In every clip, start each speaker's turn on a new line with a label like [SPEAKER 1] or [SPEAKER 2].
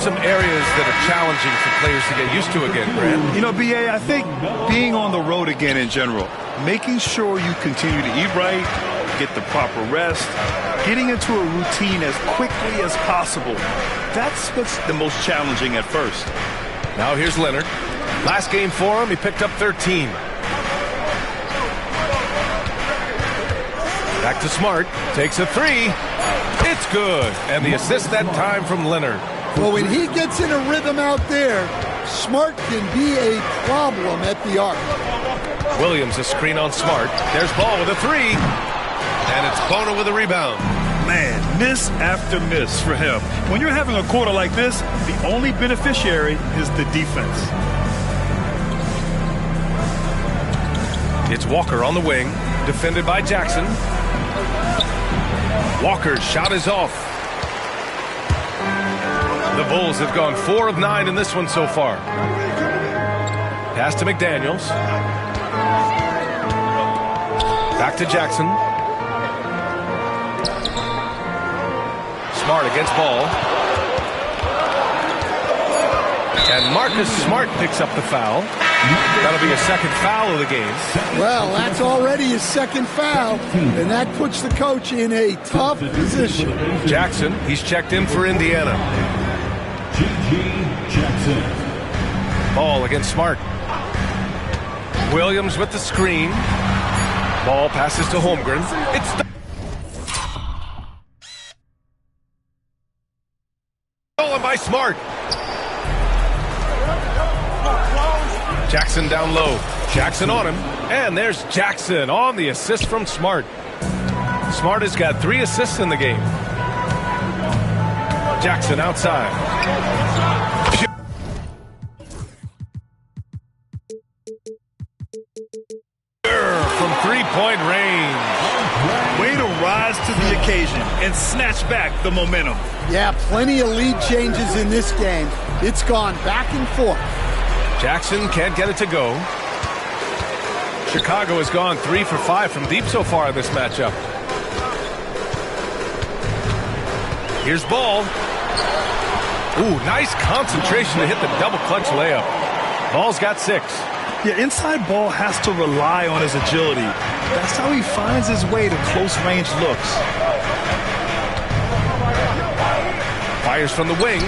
[SPEAKER 1] Some areas that are challenging for players to get used to again, Grant.
[SPEAKER 2] You know, B.A., I think being on the road again in general, making sure you continue to eat right, get the proper rest, getting into a routine as quickly as possible. That's what's the most challenging at first.
[SPEAKER 1] Now here's Leonard. Last game for him, he picked up 13. Back to Smart. Takes a three. It's good. And the assist that time from Leonard.
[SPEAKER 3] Well, when he gets in a rhythm out there, Smart can be a problem at the arc.
[SPEAKER 1] Williams, a screen on Smart. There's Ball with a three. And it's Bono with a rebound.
[SPEAKER 2] Man, miss after miss for him. When you're having a quarter like this, the only beneficiary is the defense.
[SPEAKER 1] It's Walker on the wing, defended by Jackson. Walker's shot is off. The Bulls have gone 4 of 9 in this one so far. Pass to McDaniels. Back to Jackson. Smart against Ball. And Marcus Smart picks up the foul. That'll be a second foul of the game.
[SPEAKER 3] Well, that's already his second foul, and that puts the coach in a tough position.
[SPEAKER 1] Jackson, he's checked in for Indiana.
[SPEAKER 4] Jackson.
[SPEAKER 1] Ball against Smart. Williams with the screen. Ball passes to Holmgren. It's stolen by Smart. Jackson down low. Jackson on him. And there's Jackson on the assist from Smart. Smart has got 3 assists in the game. Jackson outside. From three-point range.
[SPEAKER 2] Way to rise to the occasion and snatch back the momentum.
[SPEAKER 3] Yeah, plenty of lead changes in this game. It's gone back and forth.
[SPEAKER 1] Jackson can't get it to go. Chicago has gone 3 for 5 from deep so far in this matchup. Here's Ball. Ooh, nice concentration to hit the double clutch layup. Ball's got 6.
[SPEAKER 2] Yeah, inside Ball has to rely on his agility. That's how he finds his way to close range looks.
[SPEAKER 1] Fires from the wing.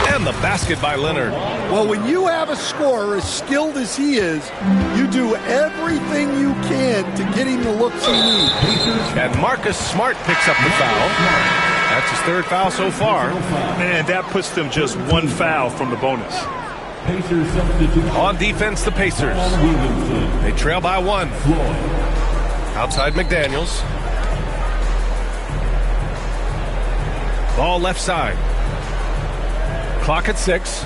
[SPEAKER 1] And the basket by Leonard.
[SPEAKER 3] Well, when you have a scorer as skilled as he is, you do everything you can to get him the looks he needs.
[SPEAKER 1] And Marcus Smart picks up the foul. That's his 3rd foul so far.
[SPEAKER 2] Man, that puts them just 1 foul from the bonus.
[SPEAKER 1] On defense, the Pacers. They trail by 1. Outside McDaniels. Ball left side. Clock at 6.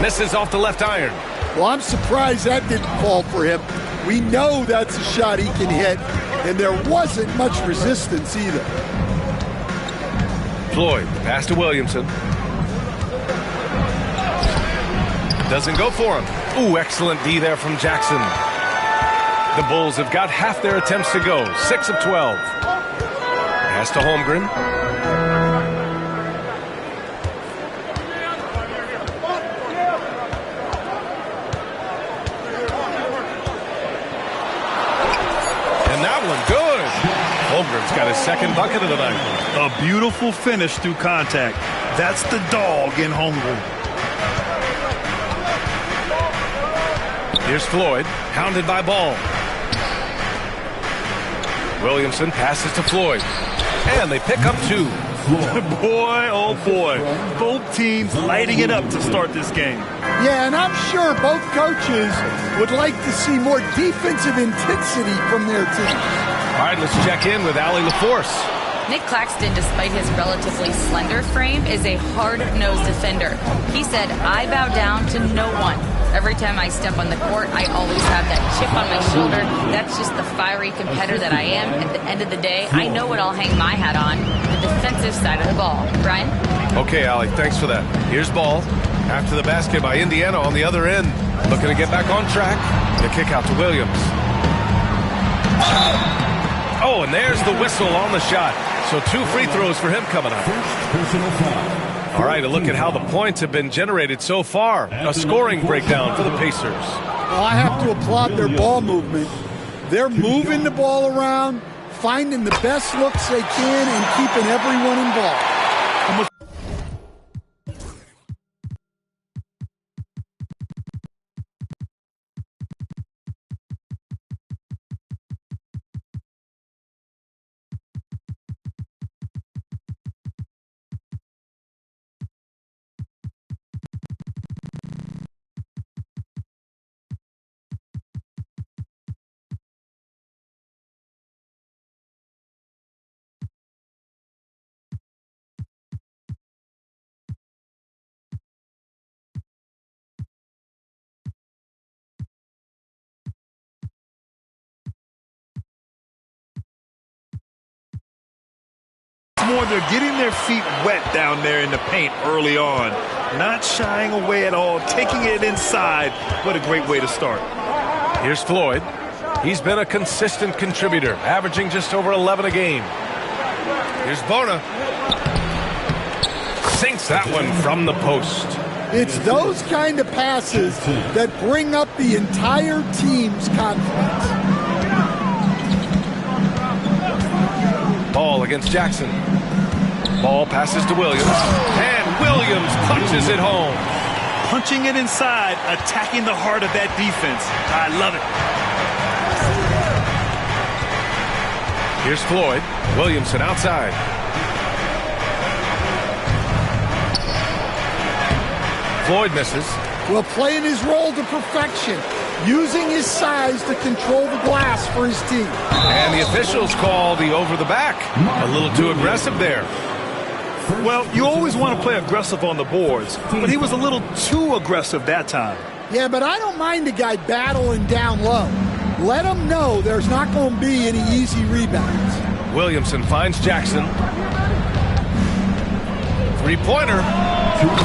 [SPEAKER 1] Misses off the left iron.
[SPEAKER 3] Well, I'm surprised that didn't fall for him. We know that's a shot he can hit, and there wasn't much resistance either.
[SPEAKER 1] Floyd, pass to Williamson. Doesn't go for him. Ooh, excellent D there from Jackson. The Bulls have got half their attempts to go. 6 of 12. Pass to Holmgren. And that one good. Holmgren's got his 2nd bucket of the night.
[SPEAKER 2] A beautiful finish through contact. That's the dog in Holmgren.
[SPEAKER 1] Here's Floyd, hounded by Ball. Williamson passes to Floyd. And they pick up 2.
[SPEAKER 2] Boy, oh boy. Both teams lighting it up to start this game.
[SPEAKER 3] Yeah, and I'm sure both coaches would like to see more defensive intensity from their team.
[SPEAKER 1] All right, let's check in with Allie LaForce.
[SPEAKER 5] Nick Claxton, despite his relatively slender frame, is a hard-nosed defender. He said, "I bow down to no one. Every time I step on the court, I always have that chip on my shoulder. That's just the fiery competitor that I am. At the end of the day, I know what I'll hang my hat on, the defensive side of the ball." Brian?
[SPEAKER 1] Okay, Allie, thanks for that. Here's Ball. After the basket by Indiana on the other end. Looking to get back on track. The kick out to Williams. Oh, and there's the whistle on the shot. So 2 free throws for him coming up.
[SPEAKER 4] Personal foul.
[SPEAKER 1] All right, a look at how the points have been generated so far. A scoring breakdown for the Pacers.
[SPEAKER 3] Well, I have to applaud their ball movement. They're moving the ball around, finding the best looks they can, and keeping everyone involved.
[SPEAKER 2] More, they're getting their feet wet down there in the paint early on. Not shying away at all, taking it inside. What a great way to start.
[SPEAKER 1] Here's Floyd. He's been a consistent contributor, averaging just over 11 a game. Here's Bona. Sinks that one from the post.
[SPEAKER 3] It's those kind of passes that bring up the entire team's confidence.
[SPEAKER 1] Ball against Jackson. Ball passes to Williams. And Williams punches it home.
[SPEAKER 2] Punching it inside, attacking the heart of that defense. I love it.
[SPEAKER 1] Here's Floyd. Williamson outside. Floyd misses.
[SPEAKER 3] Well, playing his role to perfection, using his size to control the glass for his team.
[SPEAKER 1] And the officials call the over the back. A little too aggressive there.
[SPEAKER 2] Well, you always want to play aggressive on the boards, but he was a little too aggressive that time.
[SPEAKER 3] Yeah, but I don't mind a guy battling down low. Let him know there's not going to be any easy rebounds.
[SPEAKER 1] Williamson finds Jackson. Three-pointer.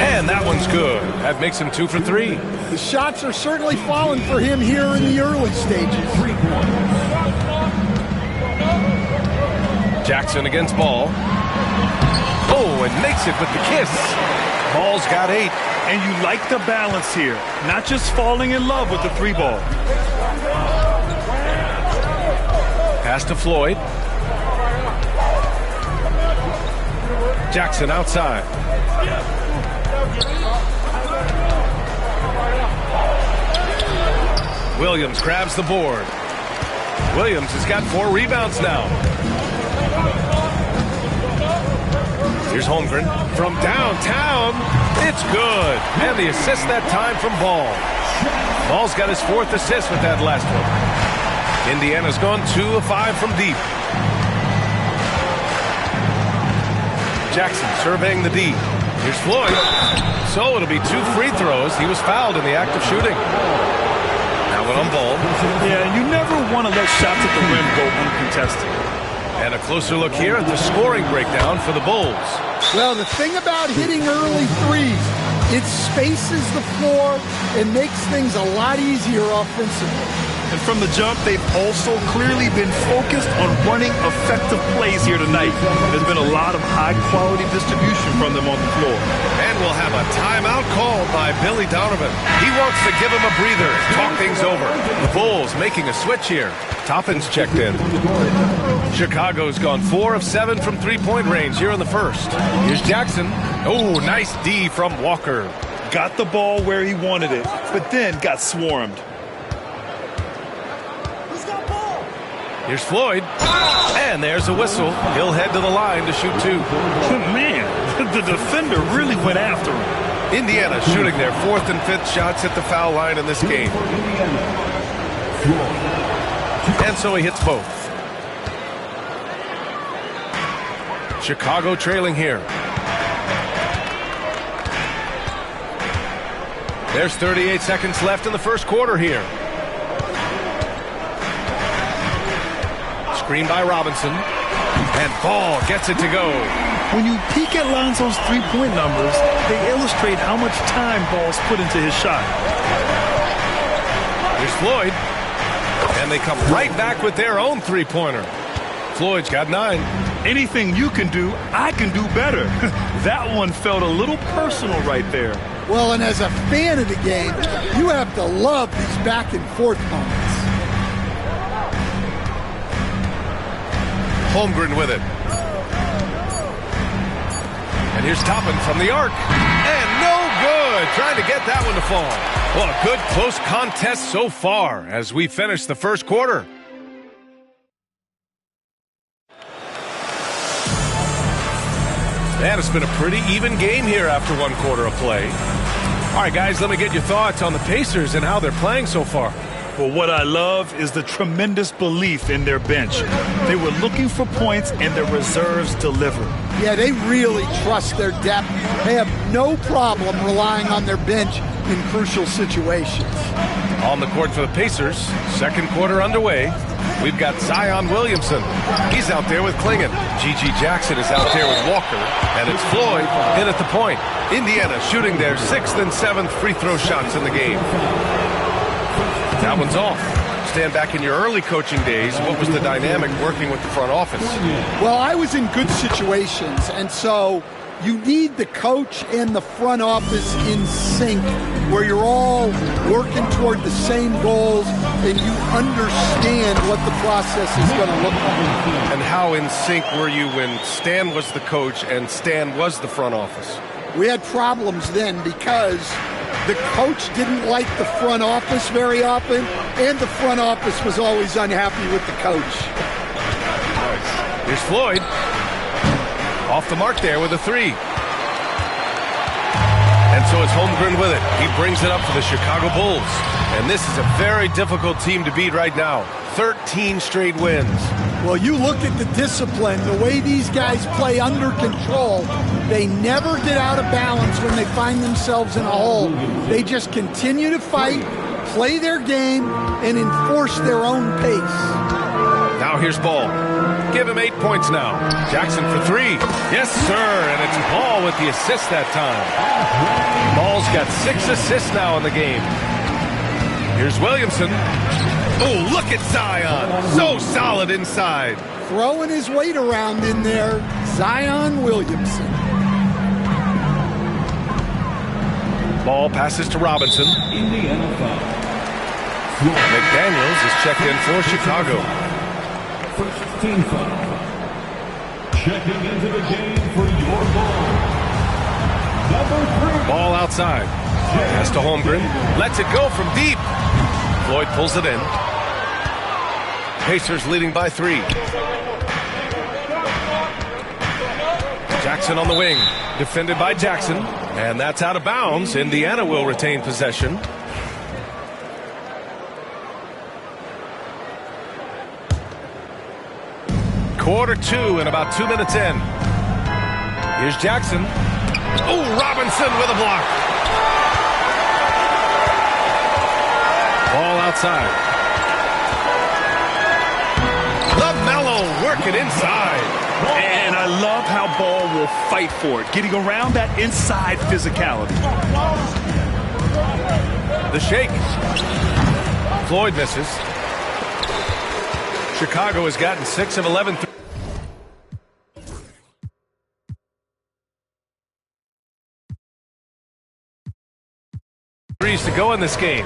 [SPEAKER 1] And that one's good. That makes him 2 for 3.
[SPEAKER 3] The shots are certainly falling for him here in the early stages.
[SPEAKER 1] Jackson against Ball. Oh, and makes it with the kiss. Ball's got 8.
[SPEAKER 2] And you like the balance here. Not just falling in love with the 3-ball.
[SPEAKER 1] Pass to Floyd. Jackson outside. Williams grabs the board. Williams has got 4 rebounds now. Here's Holmgren from downtown. It's good. And the assist that time from Ball. Ball's got his 4th assist with that last one. Indiana's gone 2 of 5 from deep. Jackson surveying the D. Here's Floyd. So it'll be 2 free throws. He was fouled in the act of shooting. Now one on Ball.
[SPEAKER 2] Yeah, you never want to let shots at the rim go uncontested.
[SPEAKER 1] And a closer look here at the scoring breakdown for the Bulls.
[SPEAKER 3] Well, the thing about hitting early threes, it spaces the floor and makes things a lot easier offensively.
[SPEAKER 2] And from the jump, they've also clearly been focused on running effective plays here tonight. There's been a lot of high-quality distribution from them on the floor.
[SPEAKER 1] And we'll have a timeout called by Billy Donovan. He wants to give him a breather and talk things over. The Bulls making a switch here. Toppin's checked in. Chicago's gone 4 of 7 from three-point range here in the first. Here's Jackson. Oh, nice D from Walker.
[SPEAKER 2] Got the ball where he wanted it, but then got swarmed.
[SPEAKER 1] Here's Floyd. And there's a whistle. He'll head to the line to shoot 2.
[SPEAKER 2] Man, the defender really went after him.
[SPEAKER 1] Indiana shooting their 4th and 5th shots at the foul line in this game. And so he hits both. Chicago trailing here. There's 38 seconds left in the first quarter here. Screen by Robinson. And Ball gets it to go.
[SPEAKER 2] When you peek at Lonzo's three-point numbers, they illustrate how much time Ball's put into his shot.
[SPEAKER 1] Here's Floyd. And they come right back with their own three-pointer. Floyd's got 9.
[SPEAKER 2] Anything you can do, I can do better. That one felt a little personal right there.
[SPEAKER 3] Well, and as a fan of the game, you have to love these back and forth moments.
[SPEAKER 1] Holmgren with it. And here's Toppin from the arc. And no good. Trying to get that one to fall. Well, a good close contest so far as we finish the first quarter. And it's been a pretty even game here after 1 quarter of play. All right, guys, let me get your thoughts on the Pacers and how they're playing so far.
[SPEAKER 2] Well, what I love is the tremendous belief in their bench. They were looking for points, and their reserves delivered.
[SPEAKER 3] Yeah, they really trust their depth. They have no problem relying on their bench in crucial situations.
[SPEAKER 1] On the court for the Pacers, second quarter underway. We've got Zion Williamson. He's out there with Klingon. G.G. Jackson is out there with Walker. And it's Floyd in at the point. Indiana shooting their 6th and 7th free throw shots in the game. That one's off. Stand back in your early coaching days. What was the dynamic working with the front office?
[SPEAKER 3] Well, I was in good situations, and so you need the coach and the front office in sync, where you're all working toward the same goals and you understand what the process is going to look like.
[SPEAKER 1] And how in sync were you when Stan was the coach and Stan was the front office?
[SPEAKER 3] We had problems then because the coach didn't like the front office very often, and the front office was always unhappy with the coach.
[SPEAKER 1] Nice. Here's Floyd. Off the mark there with a 3. And so it's Holmgren with it. He brings it up for the Chicago Bulls. And this is a very difficult team to beat right now. 13 straight wins.
[SPEAKER 3] Well, you look at the discipline, the way these guys play under control. They never get out of balance when they find themselves in a hole. They just continue to fight, play their game, and enforce their own pace.
[SPEAKER 1] Now here's Ball. Give him 8 points now. Jackson for 3. Yes, sir. And it's Ball with the assist that time. Ball's got 6 assists now in the game. Here's Williamson. Oh, look at Zion. So solid inside.
[SPEAKER 3] Throwing his weight around in there, Zion Williamson.
[SPEAKER 1] Ball passes to Robinson. McDaniels is checked in for Chicago.
[SPEAKER 4] First team foul. Checking into the game for your ball. Number 3.
[SPEAKER 1] Ball outside. Pass to Holmgren. Lets it go from deep. Floyd pulls it in. Pacers leading by 3. Jackson on the wing. Defended by Jackson. And that's out of bounds. Indiana will retain possession. Quarter 2 and about 2 minutes in. Here's Jackson. Oh, Robinson with a block. Ball outside. LaMelo working inside.
[SPEAKER 2] And I love how Ball will fight for it, getting around that inside physicality.
[SPEAKER 1] The shake. Floyd misses. Chicago has gotten 6 of 11. Threes to go in this game.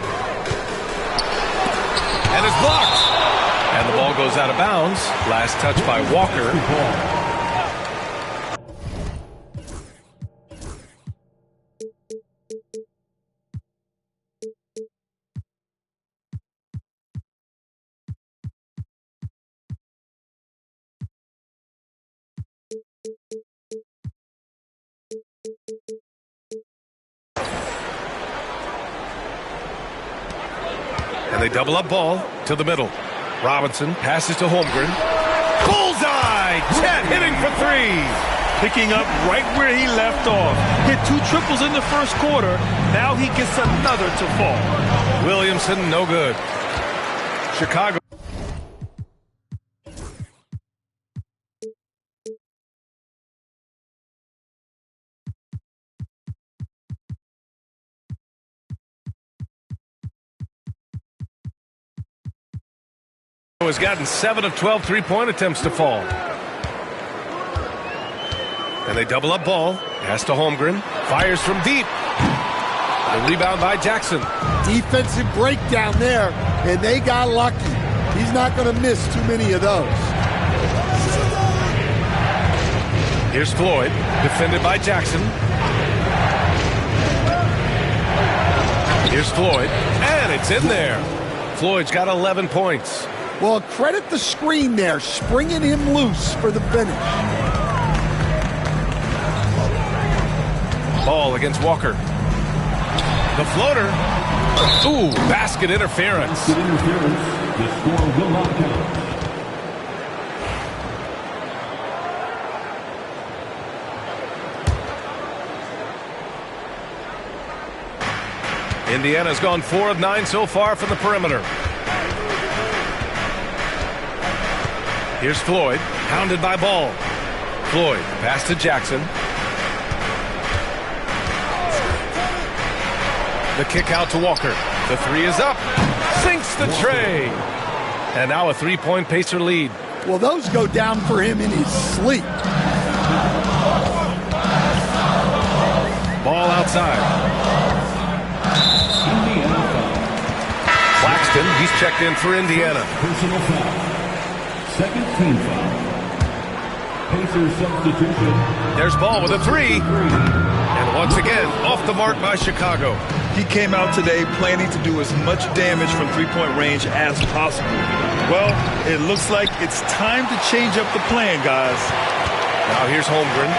[SPEAKER 1] And it's blocked. And the ball goes out of bounds. Last touch by Walker. And they double up Ball to the middle. Robinson passes to Holmgren. Bullseye! Chet hitting for 3.
[SPEAKER 2] Picking up right where he left off. Hit 2 triples in the first quarter. Now he gets another to fall.
[SPEAKER 1] Williamson, no good. Chicago. has gotten 7 of 12 three-point attempts to fall. And they double up ball. Pass to Holmgren. Fires from deep. The rebound by Jackson.
[SPEAKER 3] Defensive breakdown there, and they got lucky. He's not going to miss too many of those.
[SPEAKER 1] Here's Floyd, defended by Jackson. Here's Floyd, and it's in there. Floyd's got 11 points.
[SPEAKER 3] Well, credit the screen there, springing him loose for the finish.
[SPEAKER 1] Ball against Walker. The floater. Ooh, basket interference.
[SPEAKER 4] Basket interference. The score will not count.
[SPEAKER 1] Indiana's gone 4 of 9 so far from the perimeter. Here's Floyd, pounded by Ball. Floyd, pass to Jackson. The kick out to Walker. The three is up. Sinks the tray. And now a three-point Pacer lead.
[SPEAKER 3] Well, those go down for him in his sleep.
[SPEAKER 1] Ball outside. Claxton, he's checked in for Indiana.
[SPEAKER 4] Personal foul. Second team foul. Pacers substitution.
[SPEAKER 1] There's Ball with a three. And once again, off the mark by Chicago.
[SPEAKER 2] He came out today planning to do as much damage from three-point range as possible. Well, it looks like it's time to change up the plan, guys.
[SPEAKER 1] Now here's Holmgren.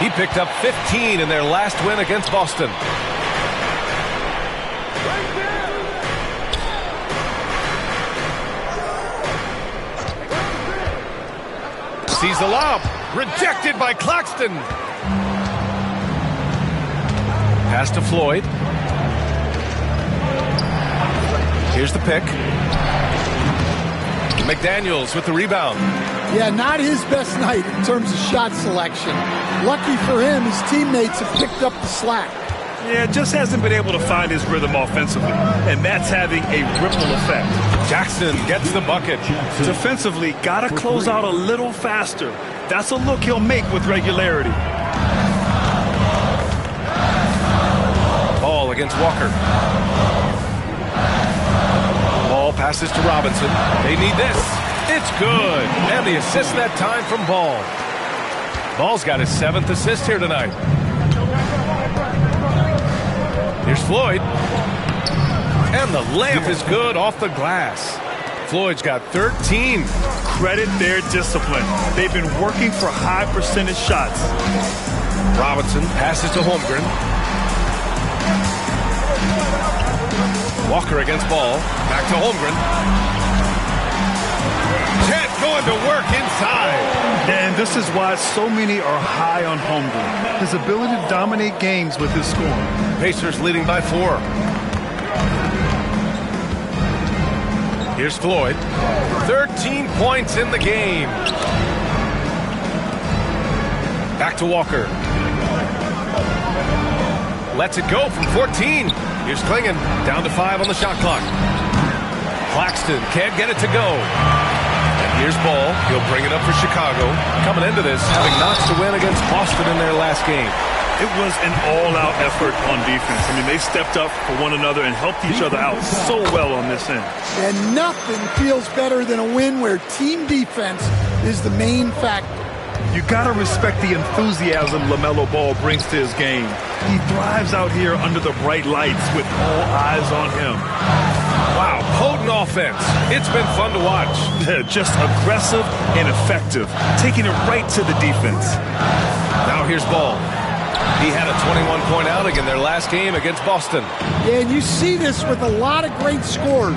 [SPEAKER 1] He picked up 15 in their last win against Boston. Sees the lob. Rejected by Claxton. Pass to Floyd. Here's the pick. McDaniels with the rebound.
[SPEAKER 3] Yeah, not his best night in terms of shot selection. Lucky for him, his teammates have picked up the slack.
[SPEAKER 2] Yeah, just hasn't been able to find his rhythm offensively, and that's having a ripple effect.
[SPEAKER 1] Jackson gets the bucket.
[SPEAKER 2] Defensively, gotta close out a little faster. That's a look he'll make with regularity.
[SPEAKER 1] Ball against Walker. Ball passes to Robinson. They need this. It's good. And the assist that time from Ball. Ball's got his 7th assist here tonight. Here's Floyd. And the layup is good off the glass. Floyd's got 13.
[SPEAKER 2] Credit their discipline. They've been working for high percentage shots.
[SPEAKER 1] Robinson passes to Holmgren. Walker against Ball. Back to Holmgren. Chet going to work inside.
[SPEAKER 2] And this is why so many are high on Holmgren. His ability to dominate games with his scoring.
[SPEAKER 1] Pacers leading by 4. Here's Floyd. 13 points in the game. Back to Walker. Lets it go from 14. Here's Klingon. Down to 5 on the shot clock. Claxton can't get it to go. And here's Ball. He'll bring it up for Chicago. Coming into this, having notched a win against Boston in their last game.
[SPEAKER 2] It was an all-out effort on defense. I mean, they stepped up for one another and helped each other out so well on this end.
[SPEAKER 3] And nothing feels better than a win where team defense is the main factor.
[SPEAKER 2] You gotta respect the enthusiasm LaMelo Ball brings to his game. He thrives out here under the bright lights with all eyes on him.
[SPEAKER 1] Wow, potent offense. It's been fun to watch.
[SPEAKER 2] Just aggressive and effective, taking it right to the defense.
[SPEAKER 1] Now here's Ball. He had a 21-point outing in their last game against Boston.
[SPEAKER 3] Yeah, and you see this with a lot of great scores.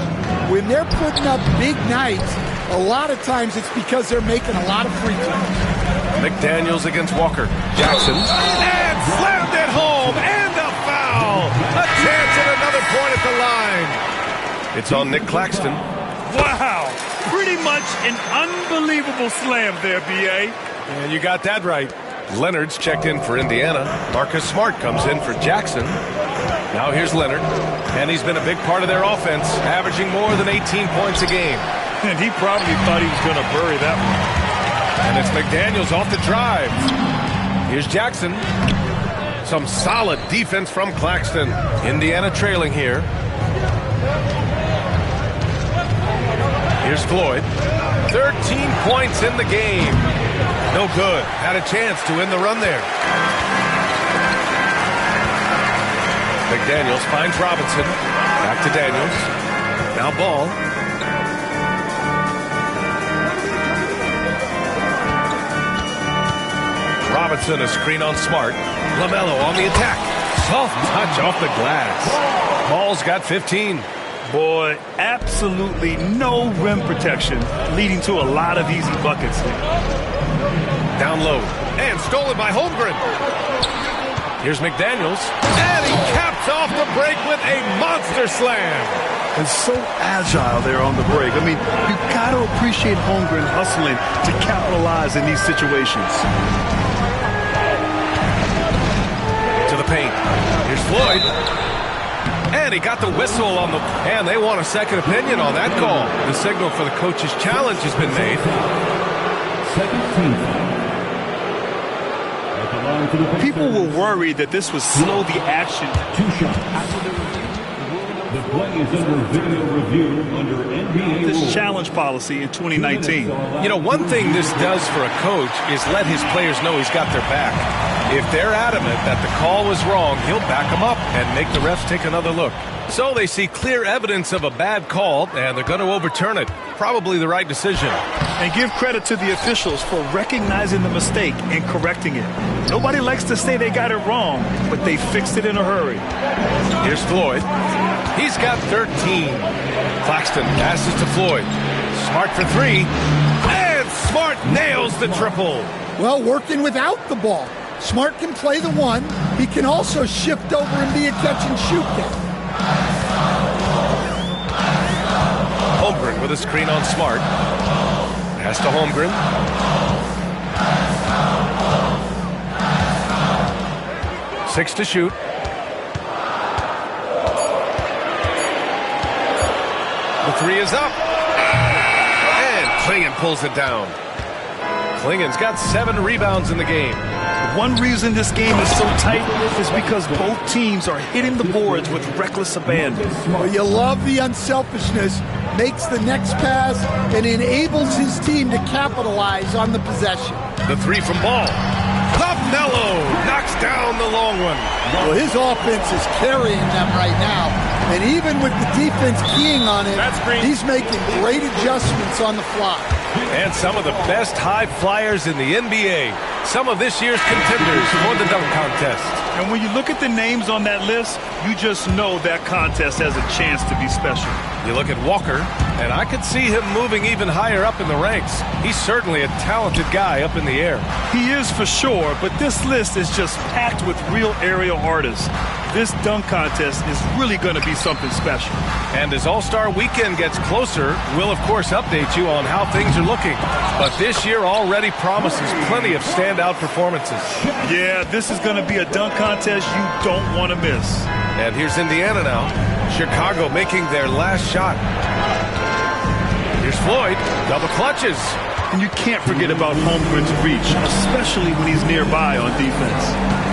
[SPEAKER 3] When they're putting up big nights, a lot of times it's because they're making a lot of free throws.
[SPEAKER 1] McDaniels against Walker. Jackson. And slammed it home. And a foul. A chance at another point at the line. It's on Nick Claxton.
[SPEAKER 2] Wow. Pretty much an unbelievable slam there, B.A.
[SPEAKER 1] And you got that right. Leonard's checked in for Indiana. Marcus Smart comes in for Jackson. Now here's Leonard. And he's been a big part of their offense, averaging more than 18 points a game.
[SPEAKER 2] And he probably thought he was going to bury that one.
[SPEAKER 1] And it's McDaniels off the drive. Here's Jackson. Some solid defense from Claxton. Indiana trailing here. Here's Floyd. 13 points in the game. No good. Had a chance to win the run there. McDaniels finds Robinson. Back to Daniels. Now Ball. Robinson, a screen on Smart. LaMelo on the attack. Soft touch off the glass. Ball's got 15.
[SPEAKER 2] Boy, absolutely no rim protection, leading to a lot of easy buckets here.
[SPEAKER 1] Down low. And stolen by Holmgren. Here's McDaniels. And he caps off the break with a monster slam.
[SPEAKER 2] And so agile there on the break. I mean, you've got to appreciate Holmgren hustling to capitalize in these situations.
[SPEAKER 1] To the paint. Here's Floyd. And he got the whistle on the... And they want a second opinion on that call. The signal for the coach's challenge has been made.
[SPEAKER 2] People were worried that this would slow the action.
[SPEAKER 4] 2 shots. The play is under video review under NBA
[SPEAKER 2] This
[SPEAKER 4] rules.
[SPEAKER 2] challenge policy in 2019.
[SPEAKER 1] You know, one thing this does for a coach is let his players know he's got their back. If they're adamant that the call was wrong, he'll back them up and make the refs take another look. So they see clear evidence of a bad call, and they're going to overturn it. Probably the right decision.
[SPEAKER 2] And give credit to the officials for recognizing the mistake and correcting it. Nobody likes to say they got it wrong, but they fixed it in a hurry.
[SPEAKER 1] Here's Floyd. He's got 13. Claxton passes to Floyd. Smart for 3. And Smart nails the triple.
[SPEAKER 3] Well, working without the ball. Smart can play the 1. He can also shift over and be a catch-and-shoot guy.
[SPEAKER 1] Holmgren with a screen on Smart. Pass to Holmgren. Six to shoot. The 3 is up. And Klingon pulls it down. Klingon's got 7 rebounds in the game.
[SPEAKER 2] One reason this game is so tight is because both teams are hitting the boards with reckless abandon.
[SPEAKER 3] Well, you love the unselfishness. Makes the next pass and enables his team to capitalize on the possession.
[SPEAKER 1] The 3 from Ball. Mello knocks down the long one.
[SPEAKER 3] Well, his offense is carrying them right now. And even with the defense keying on it, he's making great adjustments on the fly.
[SPEAKER 1] And some of the best high flyers in the NBA. Some of this year's contenders for the dunk contest.
[SPEAKER 2] And when you look at the names on that list, you just know that contest has a chance to be special.
[SPEAKER 1] You look at Walker, and I could see him moving even higher up in the ranks. He's certainly a talented guy up in the air.
[SPEAKER 2] He is for sure, but this list is just packed with real aerial artists. This dunk contest is really going to be something special.
[SPEAKER 1] And as All-Star Weekend gets closer, we'll of course update you on how things are looking. But this year already promises plenty of standout performances.
[SPEAKER 2] Yeah, this is going to be a dunk contest you don't want to miss.
[SPEAKER 1] And here's Indiana now. Chicago making their last shot. Here's Floyd, double clutches.
[SPEAKER 2] And you can't forget about Holmgren's reach, especially when he's nearby on defense.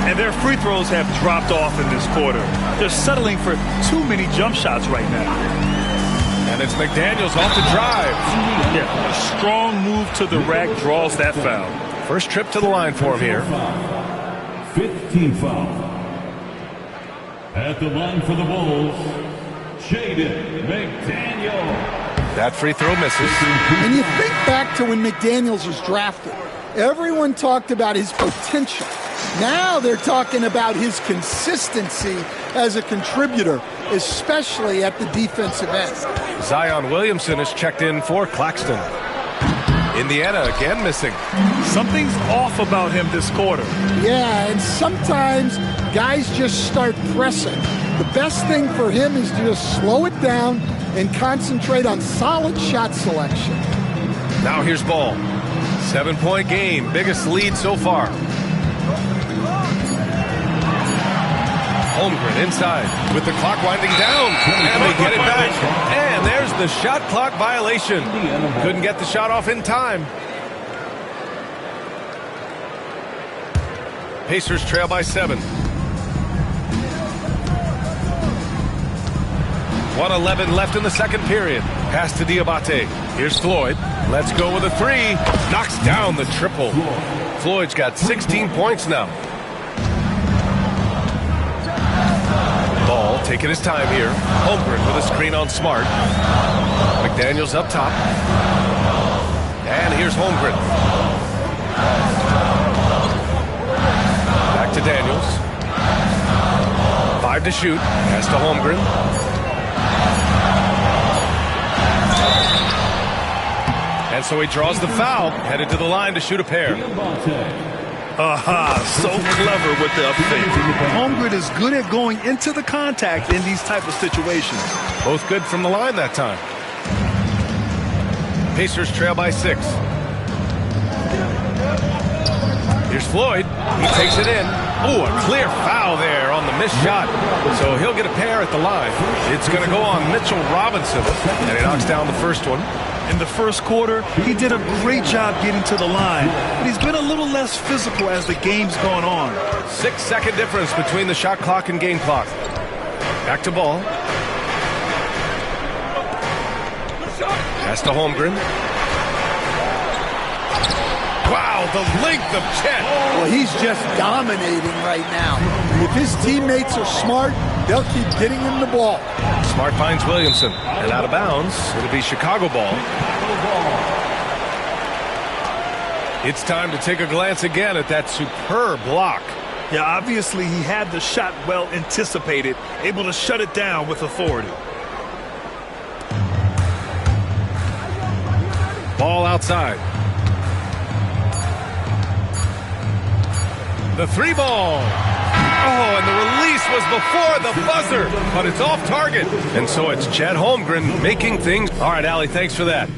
[SPEAKER 2] And their free throws have dropped off in this quarter. They're settling for too many jump shots right now.
[SPEAKER 1] And it's McDaniels off the drive.
[SPEAKER 2] Yeah, a strong move to the rack draws that foul.
[SPEAKER 1] First trip to the line for him here.
[SPEAKER 4] 15 foul. At the line for the Bulls, Jaden McDaniel.
[SPEAKER 1] That free throw misses.
[SPEAKER 3] And you think back to when McDaniels was drafted. Everyone talked about his potential. Now they're talking about his consistency as a contributor, especially at the defensive end.
[SPEAKER 1] Zion Williamson is checked in for Claxton. Indiana again missing.
[SPEAKER 2] Something's off about him this quarter.
[SPEAKER 3] Yeah, and sometimes guys just start pressing. The best thing for him is to just slow it down and concentrate on solid shot selection.
[SPEAKER 1] Now here's Ball. 7-point game, biggest lead so far. Holmgren inside with the clock winding down. And they get it back. And there's the shot clock violation. Couldn't get the shot off in time. Pacers trail by 7. 1:11 left in the second period. Pass to Diabate. Here's Floyd. Let's go with a 3. Knocks down the triple. Floyd's got 16 points now. Ball taking his time here. Holmgren with a screen on Smart. McDaniels up top. And here's Holmgren. Back to Daniels. 5 to shoot. Pass to Holmgren. And so he draws the foul, headed to the line to shoot a pair.
[SPEAKER 2] Aha, so clever with the up fake. Holmgren is good at going into the contact in these type of situations.
[SPEAKER 1] Both good from the line that time. Pacers trail by 6. Here's Floyd. He takes it in. Ooh, a clear foul there on the missed shot. So he'll get a pair at the line. It's going to go on Mitchell Robinson. And he knocks down the first one.
[SPEAKER 2] In the first quarter, he did a great job getting to the line, but he's been a little less physical as the game's gone on.
[SPEAKER 1] 6-second difference between the shot clock and game clock. Back to Ball. Pass to Holmgren. Wow, the length of Chet.
[SPEAKER 3] Well, he's just dominating right now. If his teammates are smart, they'll keep getting him the ball.
[SPEAKER 1] Smart finds Williamson. And out of bounds, it'll be Chicago ball. It's time to take a glance again at that superb block.
[SPEAKER 2] Yeah, obviously he had the shot well anticipated, able to shut it down with authority.
[SPEAKER 1] Ball outside. The 3 ball. Oh, and the release was before the buzzer, but it's off target. And so it's Chet Holmgren making things. All right, Allie, thanks for that.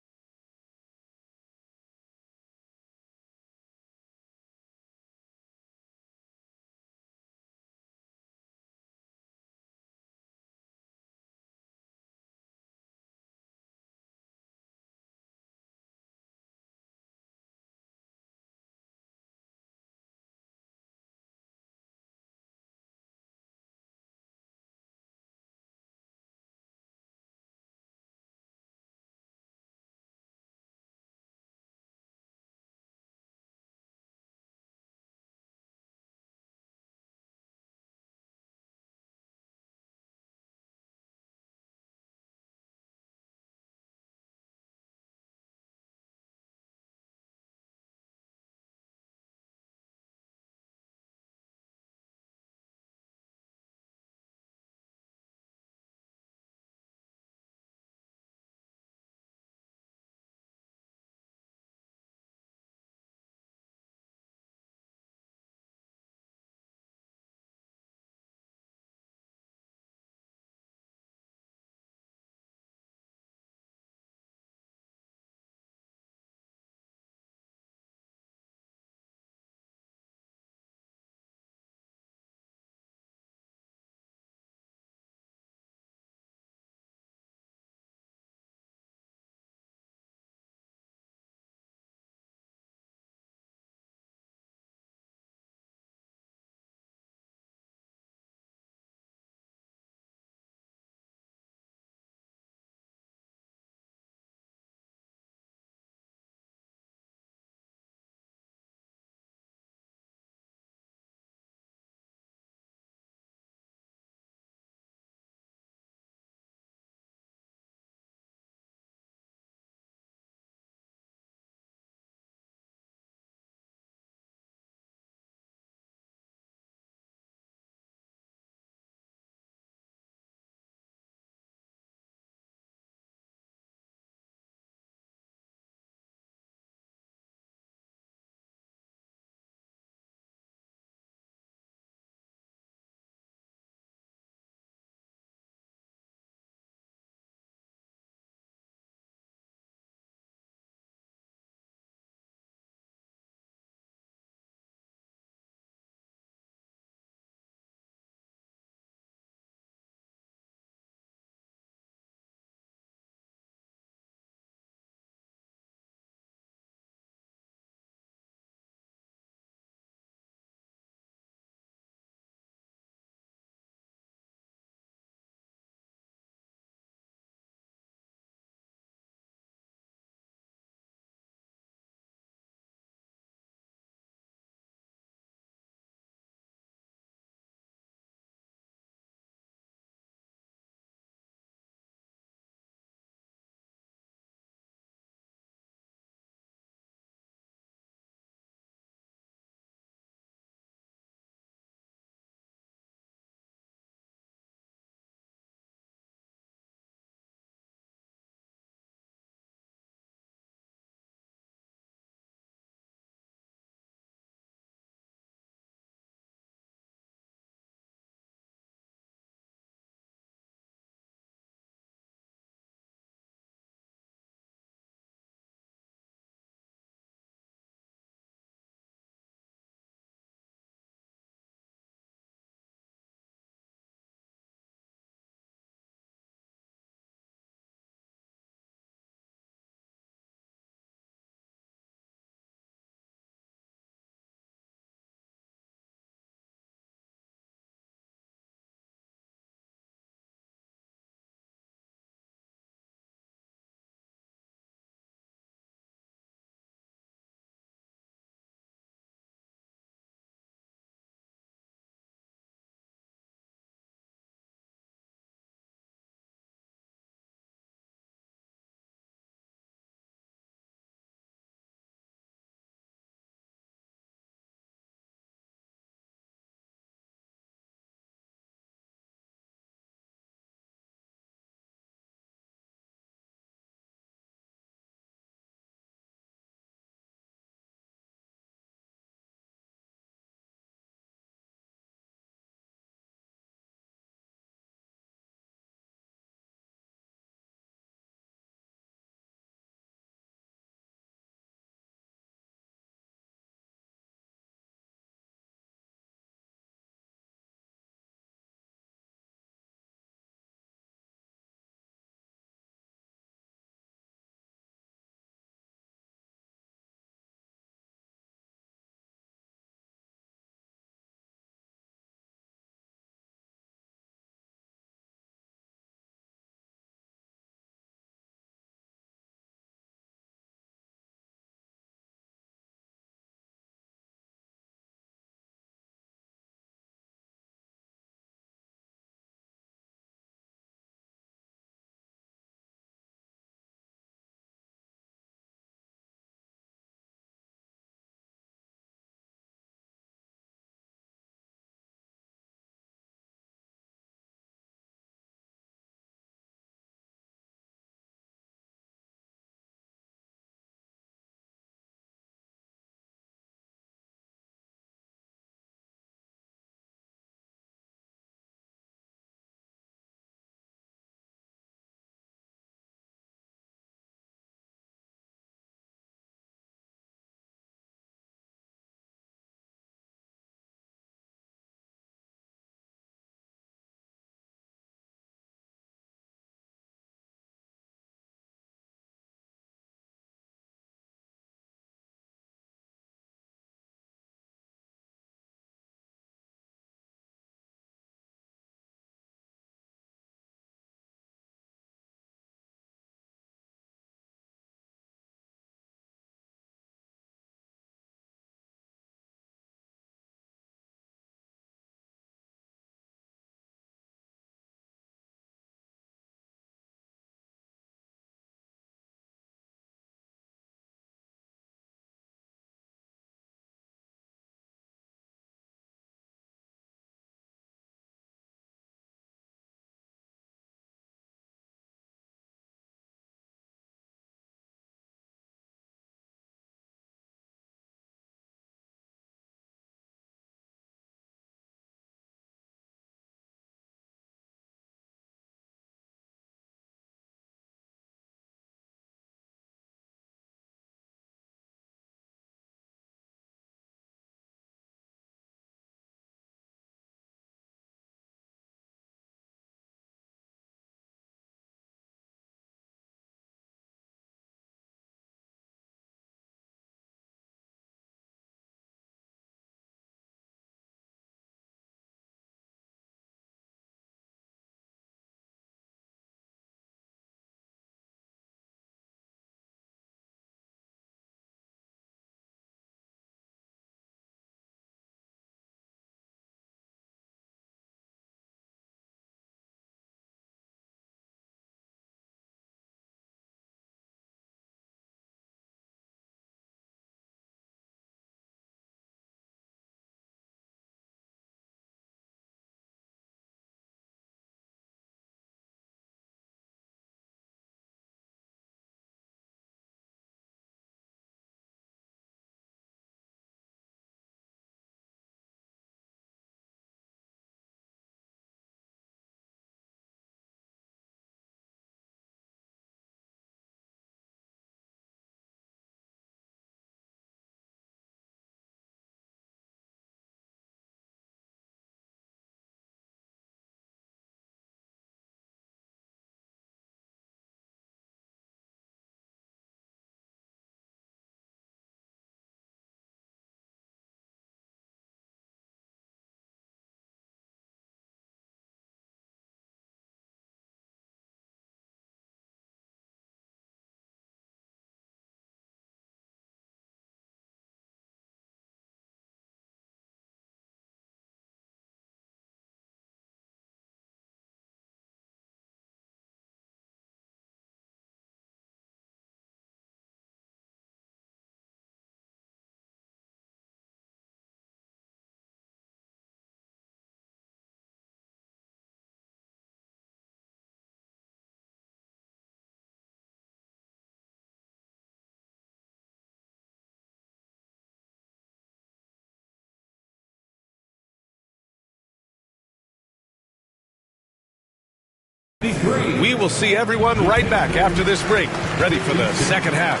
[SPEAKER 1] We will see everyone right back after this break, ready for the second half.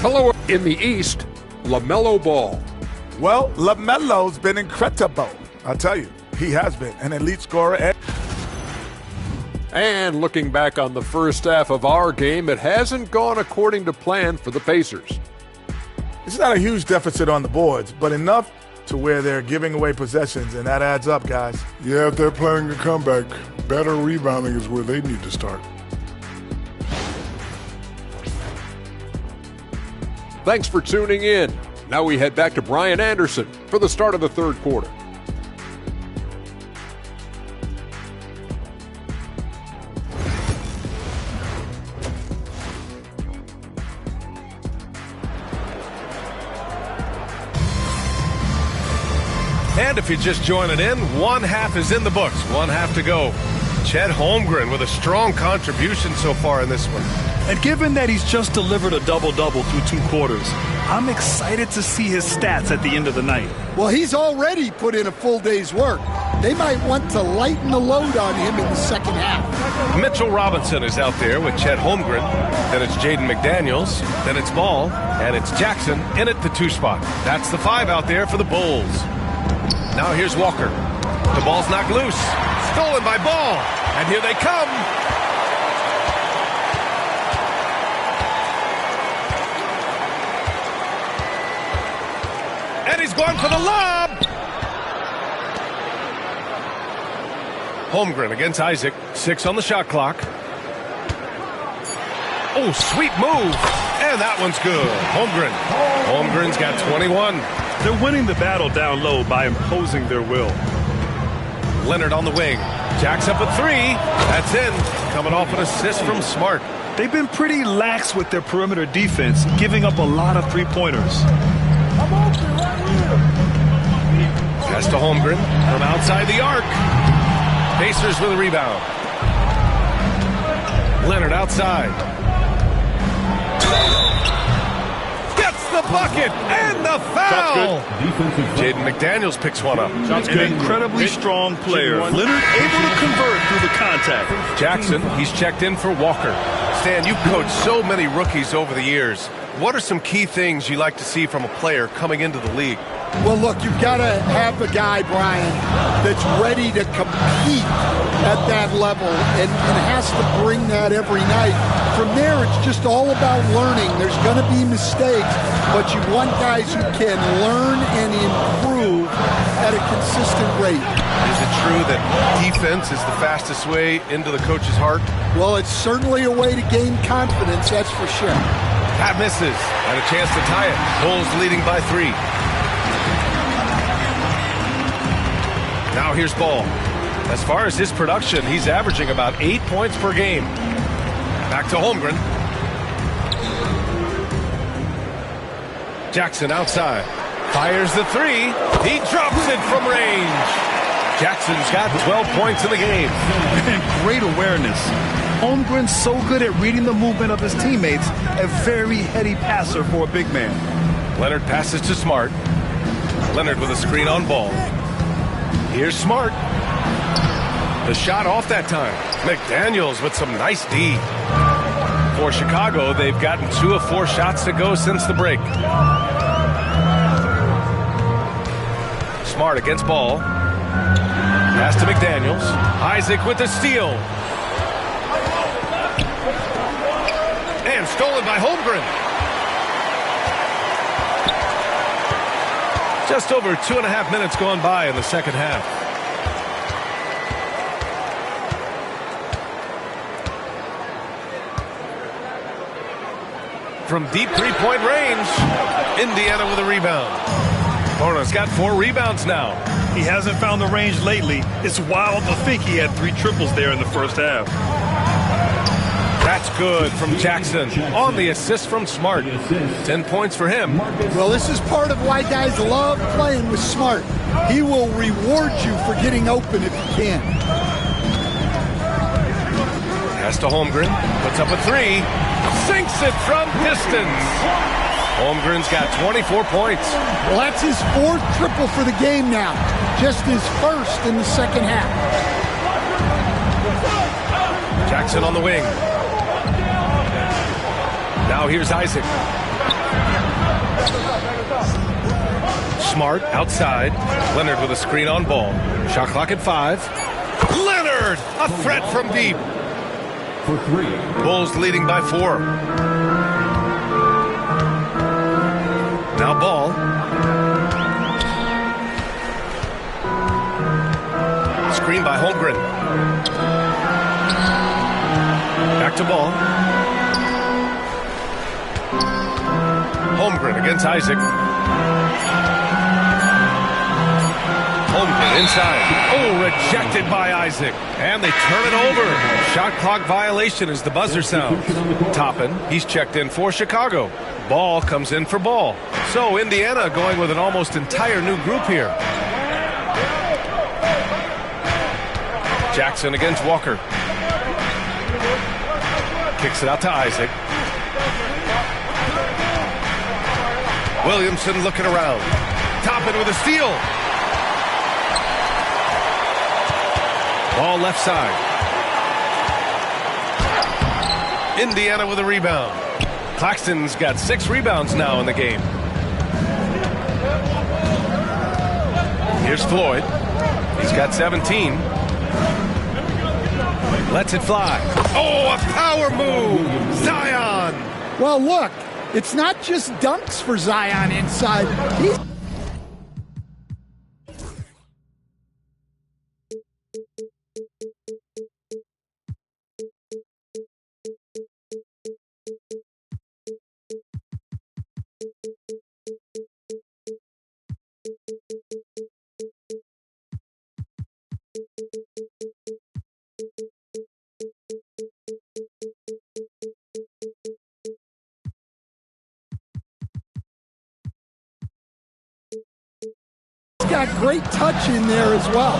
[SPEAKER 6] Hello. In the East, LaMelo Ball.
[SPEAKER 7] Well, LaMelo's been incredible. I'll tell you, he has been an elite scorer.
[SPEAKER 6] And looking back on the first half of our game, it hasn't gone according to plan for the Pacers.
[SPEAKER 7] It's not a huge deficit on the boards, but enough to where they're giving away possessions, and that adds up, guys.
[SPEAKER 8] Yeah, if they're planning a comeback, better rebounding is where they need to start.
[SPEAKER 6] Thanks for tuning in. Now we head back to Brian Anderson for the start of the third quarter.
[SPEAKER 1] And if you're just joining in, one half is in the books, one half to go. Chet Holmgren with a strong contribution so far in this one.
[SPEAKER 2] And given that he's just delivered a double-double through 2 quarters, I'm excited to see his stats at the end of the night.
[SPEAKER 3] Well, he's already put in a full day's work. They might want to lighten the load on him in the second half.
[SPEAKER 1] Mitchell Robinson is out there with Chet Holmgren. Then it's Jaden McDaniels. Then it's Ball. And it's Jackson in at the 2 spot. That's the 5 out there for the Bulls. Now here's Walker. The ball's knocked loose. Stolen by Ball. And here they come. And he's going for the lob. Holmgren against Isaac. 6 on the shot clock. Oh, sweet move. And that one's good. Holmgren. Holmgren's got 21.
[SPEAKER 2] They're winning the battle down low by imposing their will.
[SPEAKER 1] Leonard on the wing. Jacks up a 3. That's in. Coming off an assist from Smart.
[SPEAKER 2] They've been pretty lax with their perimeter defense, giving up a lot of 3-pointers.
[SPEAKER 1] Pass to Holmgren from outside the arc. Pacers with a rebound. Leonard outside. Gets the bucket and the foul. Jaden McDaniels picks one up.
[SPEAKER 2] An incredibly strong player. Leonard able to convert through the contact.
[SPEAKER 1] Jackson, he's checked in for Walker. Stan, you've coached so many rookies over the years. What are some key things you like to see from a player coming into the league?
[SPEAKER 3] Well, look, you've got to have a guy, Brian, that's ready to compete at that level and has to bring that every night. From there, it's just all about learning. There's going to be mistakes, but you want guys who can learn and improve at a consistent rate.
[SPEAKER 1] Is it true that defense is the fastest way into the coach's heart?
[SPEAKER 3] Well, it's certainly a way to gain confidence, that's for sure.
[SPEAKER 1] Pat misses, and a chance to tie it. Bulls leading by 3. Now here's Ball. As far as his production, he's averaging about 8 points per game. Back to Holmgren. Jackson outside. Fires the 3. He drops it from range. Jackson's got 12 points in the game.
[SPEAKER 2] And great awareness. Holmgren's so good at reading the movement of his teammates, a very heady passer for a big man.
[SPEAKER 1] Leonard passes to Smart. Leonard with a screen on Ball. Here's Smart. The shot off that time. McDaniels with some nice D. For Chicago, they've gotten 2 of 4 shots to go since the break. Smart against Ball. Pass to McDaniels. Isaac with the steal. And stolen by Holmgren. Just over 2.5 minutes gone by in the second half. From deep 3-point range, Indiana with a rebound. Borna's got 4 rebounds now.
[SPEAKER 2] He hasn't found the range lately. It's wild to think he had 3 triples there in the first half.
[SPEAKER 1] That's good from Jackson on the assist from Smart. 10 points for him.
[SPEAKER 3] Well, this is part of why guys love playing with Smart. He will reward you for getting open if you can. Pass
[SPEAKER 1] to Holmgren. Puts up a 3. Sinks it from distance. Holmgren's got 24 points.
[SPEAKER 3] Well, that's his 4th triple for the game now. Just his 1st in the second half.
[SPEAKER 1] Jackson on the wing. Now here's Isaac. Smart outside. Leonard with a screen on ball. Shot clock at 5. Leonard! A threat from deep.
[SPEAKER 4] For 3.
[SPEAKER 1] Bulls leading by 4. Now Ball. Screen by Holmgren. Back to Ball. Holmgren against Isaac. Holmgren inside. Oh, rejected by Isaac. And they turn it over. Shot clock violation as the buzzer sounds. Toppin, he's checked in for Chicago. Ball comes in for Ball. So Indiana going with an almost entire new group here. Jackson against Walker. Kicks it out to Isaac. Williamson looking around. Toppin with a steal. Ball left side. Indiana with a rebound. Claxton's got 6 rebounds now in the game. Here's Floyd. He's got 17. Lets it fly. Oh, a power move. Zion.
[SPEAKER 3] Well, look, it's not just dunks for Zion inside. He's got great touch in there as well.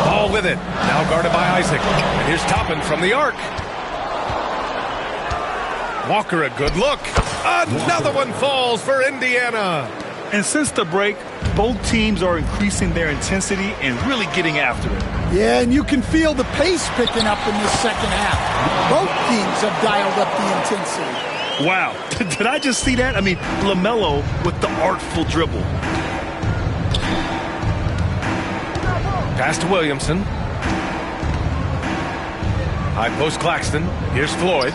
[SPEAKER 1] Ball with it. Now guarded by Isaac. And here's Toppin from the arc. Walker a good look. Another one falls for Indiana.
[SPEAKER 2] And since the break, both teams are increasing their intensity and really getting after it.
[SPEAKER 3] Yeah, and you can feel the pace picking up in the second half. Both teams have dialed up the intensity.
[SPEAKER 2] Wow. Did I just see that? I mean, LaMelo with the artful dribble.
[SPEAKER 1] Pass to Williamson. High post Claxton. Here's Floyd.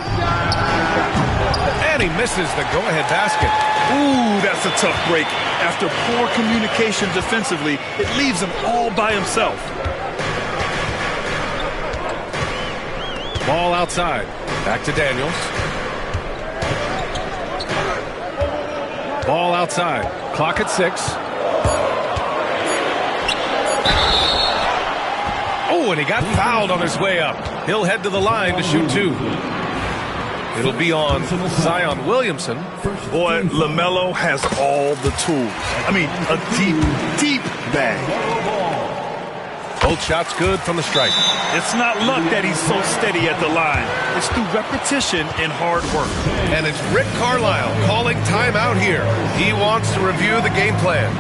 [SPEAKER 1] And he misses the go-ahead basket.
[SPEAKER 2] Ooh, that's a tough break. After poor communication defensively, it leaves him all by himself.
[SPEAKER 1] Ball outside. Back to Daniels. Ball outside. Clock at 6. Oh, and he got fouled on his way up. He'll head to the line to shoot 2. It'll be on Zion Williamson.
[SPEAKER 2] Boy, LaMelo has all the tools. I mean, a deep, deep bag.
[SPEAKER 1] Both shots good from the stripe.
[SPEAKER 2] It's not luck that he's so steady at the line. It's through repetition and hard work.
[SPEAKER 1] And it's Rick Carlisle calling timeout here. He wants to review the game plan.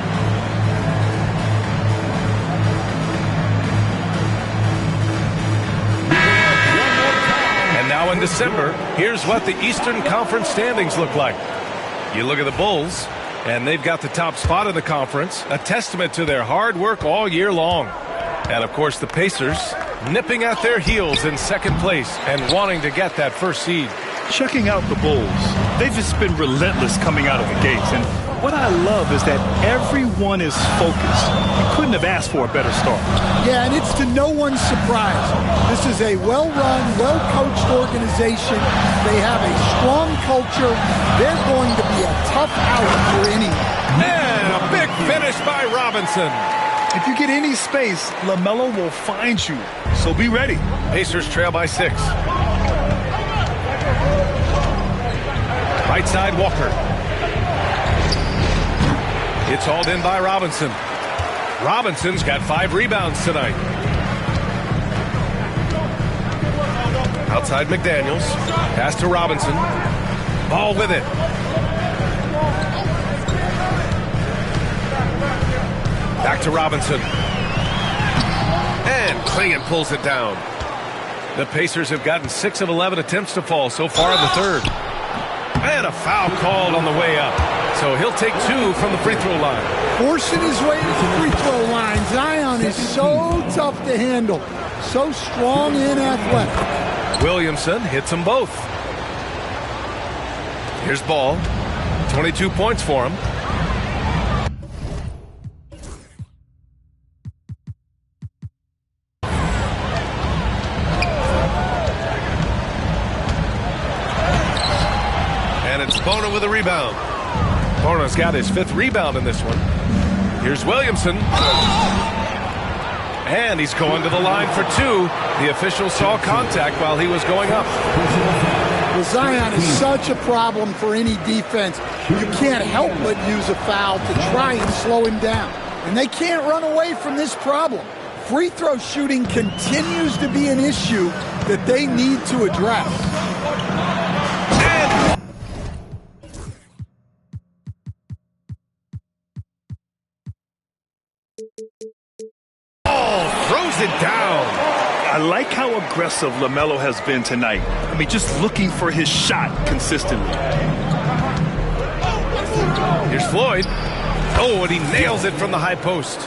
[SPEAKER 1] Now in December, here's what the Eastern Conference standings look like. You look at the Bulls, and they've got the top spot in the conference, a testament to their hard work all year long. And, of course, the Pacers nipping at their heels in second place and wanting to get that first seed.
[SPEAKER 2] Checking out the Bulls, they've just been relentless coming out of the gates. And what I love is that everyone is focused. You couldn't have asked for a better start.
[SPEAKER 3] Yeah, and it's to no one's surprise. This is a well-run, well-coached organization. They have a strong culture. They're going to be a tough out for anyone.
[SPEAKER 1] And a big finish by Robinson.
[SPEAKER 2] If you get any space, LaMelo will find you. So be ready.
[SPEAKER 1] Pacers trail by 6. Right side, Walker. It's hauled in by Robinson. Robinson's got 5 rebounds tonight. Outside McDaniels. Pass to Robinson. Ball with it. to Robinson. And Klingon pulls it down. The Pacers have gotten 6 of 11 attempts to fall so far in the third. And a foul called on the way up. So he'll take 2 from the free throw line.
[SPEAKER 3] Forcing his way to the free throw line. Zion is so tough to handle. So strong and athletic.
[SPEAKER 1] Williamson hits them both. Here's Ball. 22 points for him. And it's Bona with a rebound. Bona's got his 5th rebound in this one. Here's Williamson. And he's going to the line for 2. The official saw contact while he was going up.
[SPEAKER 3] Well, Zion is such a problem for any defense. You can't help but use a foul to try and slow him down. And they can't run away from this problem. Free throw shooting continues to be an issue that they need to address.
[SPEAKER 1] Throws it down.
[SPEAKER 2] I like how aggressive LaMelo has been tonight. I mean, just looking for his shot consistently.
[SPEAKER 1] Here's Floyd. Oh, and he nails it from the high post.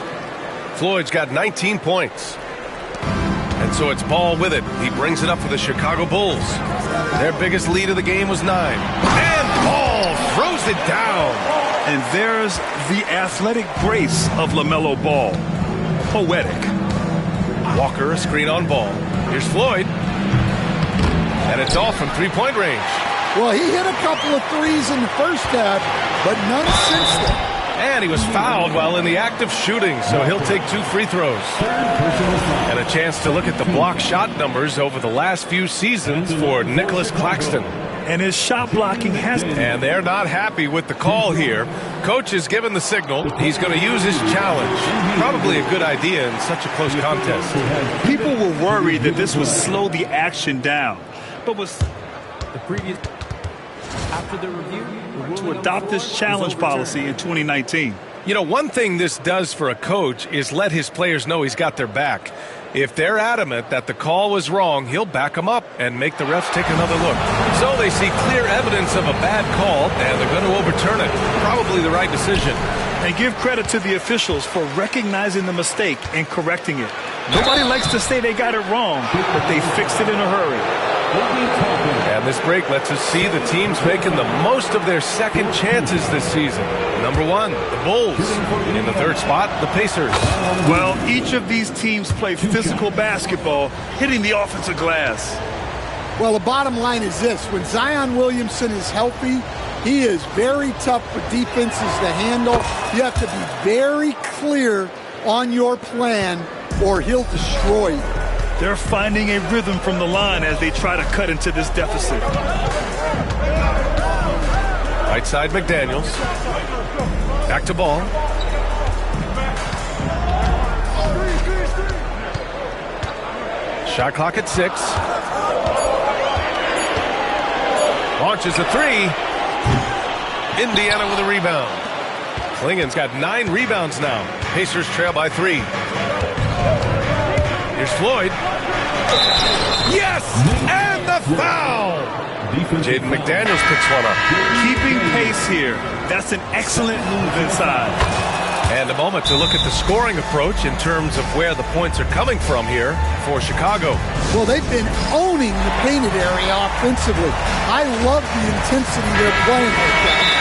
[SPEAKER 1] Floyd's got 19 points. And so it's Ball with it. He brings it up for the Chicago Bulls. Their biggest lead of the game was 9. And Ball throws it down.
[SPEAKER 2] And there's the athletic grace of LaMelo Ball. Poetic.
[SPEAKER 1] Walker, a screen on Ball. Here's Floyd. And it's off from 3-point range.
[SPEAKER 3] Well, he hit a couple of threes in the first half, but none since then.
[SPEAKER 1] And he was fouled while in the act of shooting, so he'll take 2 free throws. And a chance to look at the block shot numbers over the last few seasons for Nicholas Claxton.
[SPEAKER 2] And his shot blocking has been.
[SPEAKER 1] And they're not happy with the call here. Coach has given the signal. He's going to use his challenge. Probably a good idea in such a close contest.
[SPEAKER 2] People were worried that this would slow the action down. But was
[SPEAKER 9] the previous after the review
[SPEAKER 2] to adopt this challenge policy in 2019.
[SPEAKER 1] You know, one thing this does for a coach is let his players know he's got their back. If they're adamant that the call was wrong, he'll back them up and make the refs take another look. So they see clear evidence of a bad call, and they're going to overturn it. Probably the right decision.
[SPEAKER 2] And give credit to the officials for recognizing the mistake and correcting it. Nobody likes to say they got it wrong, but they fixed it in a hurry.
[SPEAKER 1] And this break lets us see the teams making the most of their second chances this season. Number 1, the Bulls. In the third spot, the Pacers.
[SPEAKER 2] Well, each of these teams play physical basketball, hitting the offensive glass.
[SPEAKER 3] Well, the bottom line is this. When Zion Williamson is healthy, he is very tough for defenses to handle. You have to be very clear on your plan or he'll destroy you.
[SPEAKER 2] They're finding a rhythm from the line as they try to cut into this deficit.
[SPEAKER 1] Right side McDaniels. Back to Ball. Shot clock at 6. Launches a 3. Indiana with a rebound. Klingon's got 9 rebounds now. Pacers trail by 3. Here's Floyd. Yes! And the foul! Jaden McDaniels picks one up.
[SPEAKER 2] Keeping pace here. That's an excellent move inside.
[SPEAKER 1] And a moment to look at the scoring approach in terms of where the points are coming from here for Chicago.
[SPEAKER 3] Well, they've been owning the painted area offensively. I love the intensity they're playing like that.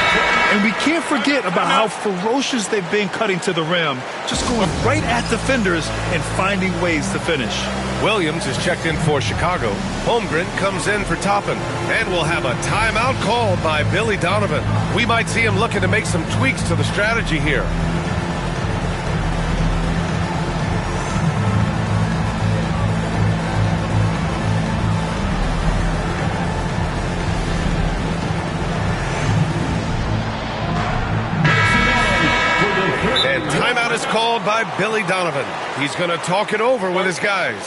[SPEAKER 2] And we can't forget about how ferocious they've been cutting to the rim, just going right at defenders and finding ways to finish.
[SPEAKER 1] Williams is checked in for Chicago. Holmgren comes in for Toppin. And we'll have a timeout called by Billy Donovan. We might see him looking to make some tweaks to the strategy here. Timeout is called by Billy Donovan. He's going to talk it over with his guys.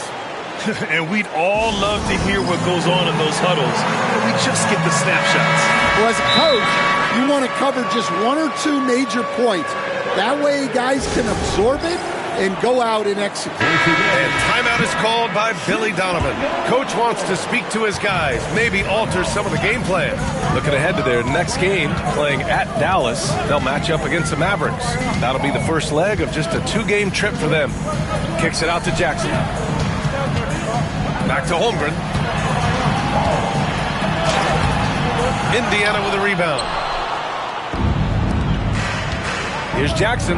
[SPEAKER 2] And we'd all love to hear what goes on in those huddles, but we just get the snapshots.
[SPEAKER 3] Well, as a coach, you want to cover just 1 or 2 major points. That way guys can absorb it and go out and execute.
[SPEAKER 1] And timeout is called by Billy Donovan. Coach wants to speak to his guys, maybe alter some of the game plan. Looking ahead to their next game, playing at Dallas. They'll match up against the Mavericks. That'll be the first leg of just a 2-game trip for them. Kicks it out to Jackson. Back to Holmgren. Indiana with a rebound. Here's Jackson.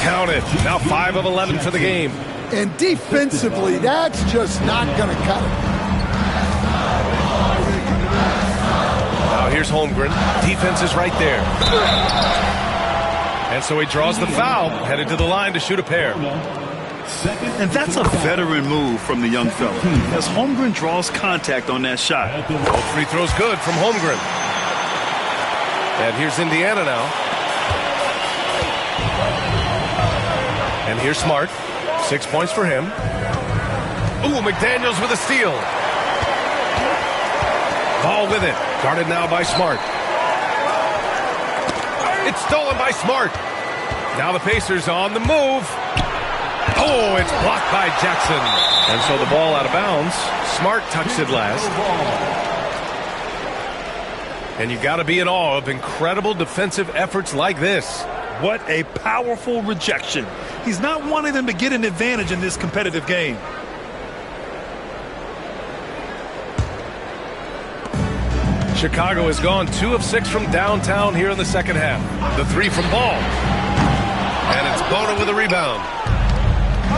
[SPEAKER 1] Counted. Now 5 of 11 for the game.
[SPEAKER 3] And defensively, that's just not going to cut it.
[SPEAKER 1] Now here's Holmgren. Defense is right there. And so he draws the foul, headed to the line to shoot a pair.
[SPEAKER 2] And that's a veteran move from the young fella, as Holmgren draws contact on that shot.
[SPEAKER 1] Both free throws good from Holmgren. And here's Indiana now. And here's Smart. 6 points for him. Ooh, McDaniels with a steal. Ball with it. Guarded now by Smart. It's stolen by Smart. Now the Pacers on the move. Oh, it's blocked by Jackson. And so the ball out of bounds. Smart touched it last. And you got to be in awe of incredible defensive efforts like this.
[SPEAKER 2] What a powerful rejection. He's not wanting them to get an advantage in this competitive game.
[SPEAKER 1] Chicago has gone 2 of 6 from downtown here in the second half. The 3 from Ball. And it's Bona with a rebound.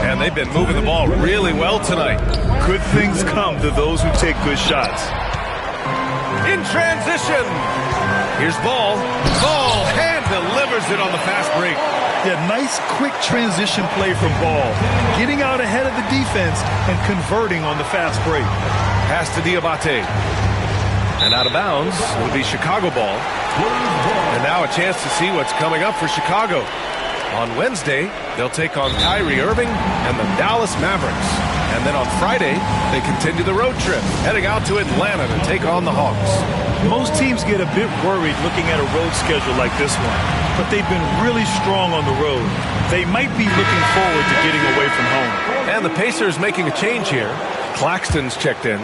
[SPEAKER 1] And they've been moving the ball really well tonight.
[SPEAKER 2] Good things come to those who take good shots.
[SPEAKER 1] In transition. Here's Ball. Ball hand delivers it on the fast break.
[SPEAKER 2] Yeah, nice quick transition play from Ball. Getting out ahead of the defense and converting on the fast break.
[SPEAKER 1] Pass to Diabate. And out of bounds will be Chicago ball. And now a chance to see what's coming up for Chicago. On Wednesday, they'll take on Kyrie Irving and the Dallas Mavericks. And then on Friday, they continue the road trip, heading out to Atlanta to take on the Hawks.
[SPEAKER 2] Most teams get a bit worried looking at a road schedule like this one, but they've been really strong on the road. They might be looking forward to getting away from home.
[SPEAKER 1] And the Pacers making a change here. Claxton's checked in.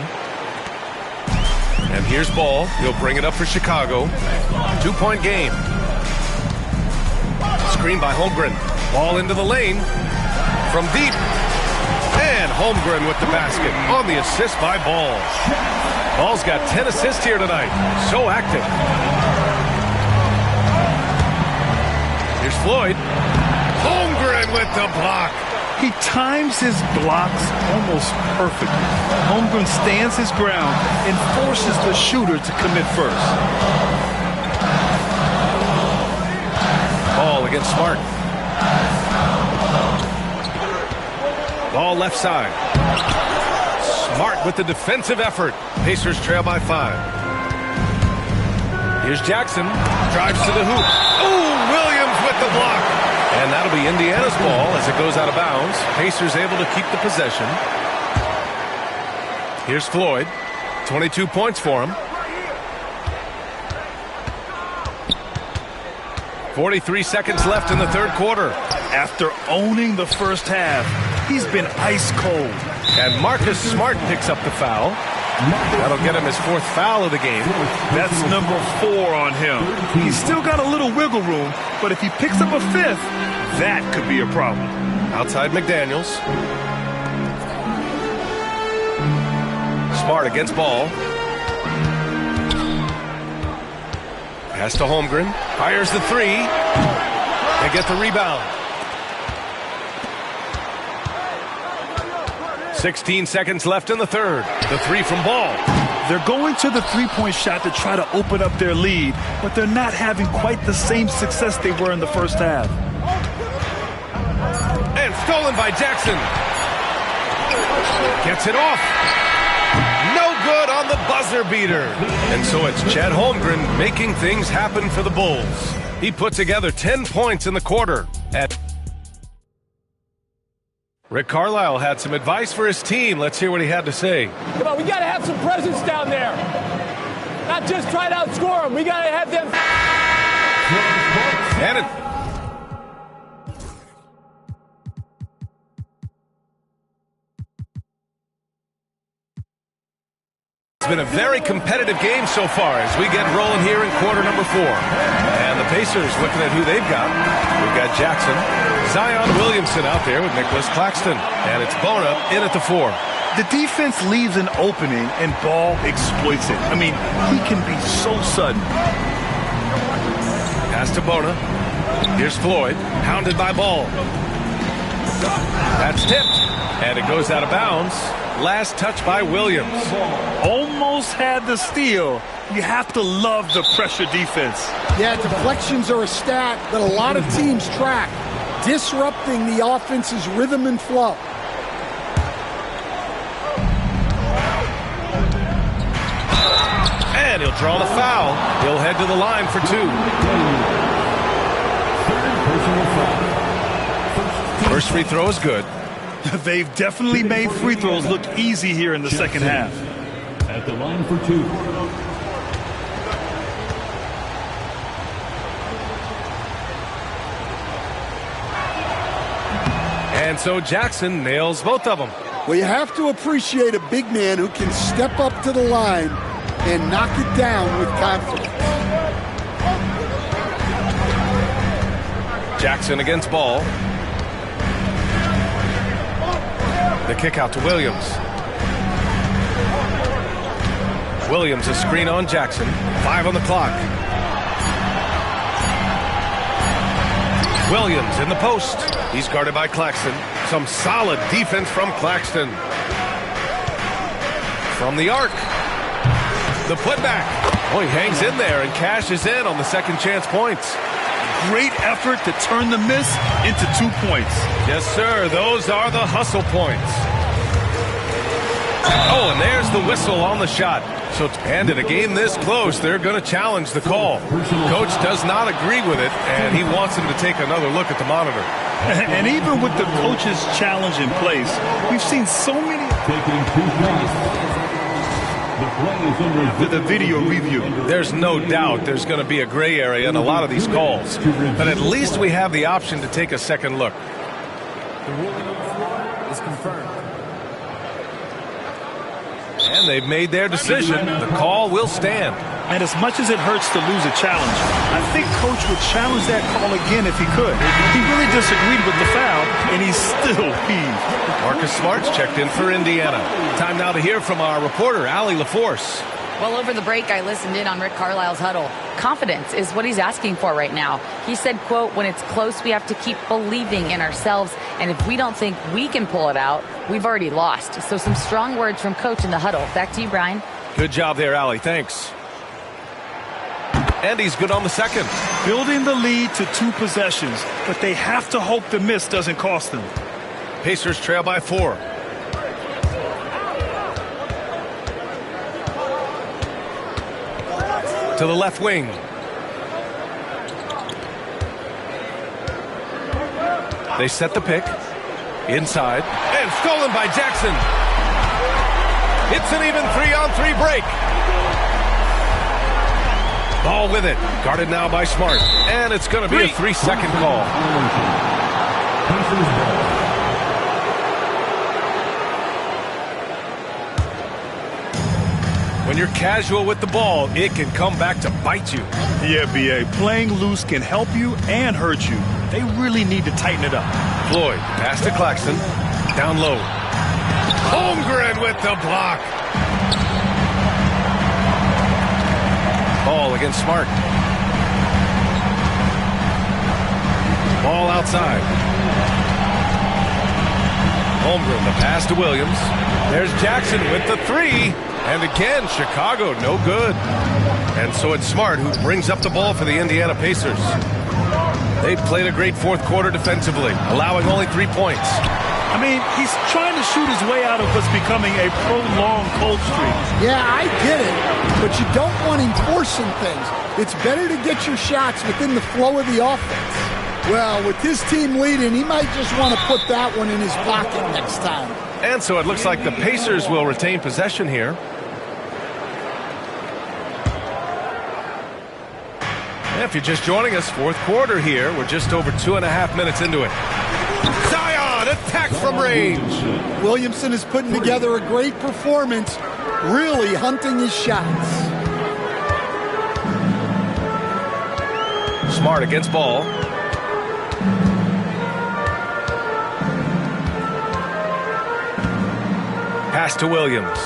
[SPEAKER 1] And here's Ball. He'll bring it up for Chicago. 2-point game. Screen by Holmgren. Ball into the lane. From deep. And Holmgren with the basket on the assist by Ball. Ball's got 10 assists here tonight. So active. Here's Floyd. Holmgren with the block.
[SPEAKER 2] He times his blocks almost perfectly. Holmgren stands his ground and forces the shooter to commit first.
[SPEAKER 1] Ball against Smart. Ball left side. Smart with the defensive effort. Pacers trail by 5. Here's Jackson. Drives to the hoop. Ooh, Williams with the block. And that'll be Indiana's ball as it goes out of bounds. Pacers able to keep the possession. Here's Floyd. 22 points for him. 43 seconds left in the third quarter.
[SPEAKER 2] After owning the first half, he's been ice cold.
[SPEAKER 1] And Marcus Smart picks up the foul. That'll get him his 4th foul of the game.
[SPEAKER 2] That's number 4 on him. He's still got a little wiggle room, but if he picks up a 5th, that could be a problem.
[SPEAKER 1] Outside McDaniels. Smart against Ball. Pass to Holmgren. Fires the 3. They get the rebound. 16 seconds left in the third. The 3 from Ball.
[SPEAKER 2] They're going to the three-point shot to try to open up their lead, but they're not having quite the same success they were in the first half.
[SPEAKER 1] And stolen by Jackson. Gets it off. No good on the buzzer beater. And so it's Chet Holmgren making things happen for the Bulls. He put together 10 points in the quarter. Rick Carlisle had some advice for his team. Let's hear what he had to say.
[SPEAKER 10] Come on, we got to have some presence down there. Not just try to outscore them. We got to have them.
[SPEAKER 1] been a very competitive game so far as we get rolling here in quarter number 4. And the Pacers looking at who they've got. We've got Jackson, Zion Williamson out there with Nicholas Claxton. And it's Bona in at the 4.
[SPEAKER 2] The defense leaves an opening and Ball exploits it. I mean, he can be so sudden.
[SPEAKER 1] Pass to Bona. Here's Floyd, hounded by Ball. That's tipped, and it goes out of bounds. Last touch by Williams.
[SPEAKER 2] Almost had the steal. You have to love the pressure defense.
[SPEAKER 3] Yeah, deflections are a stat that a lot of teams track, disrupting the offense's rhythm and flow.
[SPEAKER 1] And he'll draw the foul. He'll head to the line for 2. First free throw is good.
[SPEAKER 2] They've definitely made free throws look easy here in the second half.
[SPEAKER 4] At the line for 2.
[SPEAKER 1] And so Jackson nails both of them.
[SPEAKER 3] Well, you have to appreciate a big man who can step up to the line and knock it down with confidence.
[SPEAKER 1] Jackson against Ball. The kick out to Williams. Williams a screen on Jackson. 5 on the clock. Williams in the post. He's guarded by Claxton. Some solid defense from Claxton. From the arc. The putback. Oh, he hangs in there and cashes in on the second chance points.
[SPEAKER 2] Great effort to turn the miss into 2 points.
[SPEAKER 1] Yes, sir. Those are the hustle points. Oh, and there's the whistle on the shot. And in a game this close, they're going to challenge the call. Coach does not agree with it, and he wants him to take another look at the monitor.
[SPEAKER 2] And even with the coach's challenge in place, we've seen so many...
[SPEAKER 4] Taking 2 shots.
[SPEAKER 2] With the video review.
[SPEAKER 1] There's no doubt there's going to be a gray area in a lot of these calls. But at least we have the option to take a second look.
[SPEAKER 9] The ruling on the floor is confirmed.
[SPEAKER 1] And they've made their decision. The call will stand.
[SPEAKER 2] And as much as it hurts to lose a challenge, I think Coach would challenge that call again if he could. He really disagreed with the foul, and he's still peeved.
[SPEAKER 1] Marcus Smart's checked in for Indiana. Time now to hear from our reporter, Allie LaForce.
[SPEAKER 5] Well, over the break, I listened in on Rick Carlisle's huddle. Confidence is what he's asking for right now. He said, quote, when it's close, we have to keep believing in ourselves. And if we don't think we can pull it out, we've already lost. So some strong words from Coach in the huddle. Back to you, Brian.
[SPEAKER 1] Good job there, Allie. Thanks. And he's good on the second.
[SPEAKER 2] Building the lead to 2 possessions, but they have to hope the miss doesn't cost them.
[SPEAKER 1] Pacers trail by 4. To the left wing. They set the pick. Inside. And stolen by Jackson. It's an even 3-on-3 break. Ball with it. Guarded now by Smart. And it's going to be a 3-second call. When you're casual with the ball, it can come back to bite you.
[SPEAKER 2] Yeah, B.A. Playing loose can help you and hurt you. They really need to tighten it up.
[SPEAKER 1] Floyd, pass to Claxton. Down low. Holmgren with the block. Ball against Smart. Ball outside. Holmgren, the pass to Williams. There's Jackson with the 3. And again, Chicago, no good. And so it's Smart who brings up the ball for the Indiana Pacers. They played a great fourth quarter defensively, allowing only 3 points.
[SPEAKER 2] I mean, he's trying to shoot his way out of what's becoming a prolonged cold streak.
[SPEAKER 3] Yeah, I get it, but you don't want him forcing things. It's better to get your shots within the flow of the offense. Well, with his team leading, he might just want to put that one in his pocket next time.
[SPEAKER 1] And so it looks like the Pacers will retain possession here. And if you're just joining us, fourth quarter here. We're just over 2.5 minutes into it. Zion attacks from range.
[SPEAKER 3] Williamson is putting together a great performance. really hunting his shots.
[SPEAKER 1] Smart against Ball. Pass to Williams.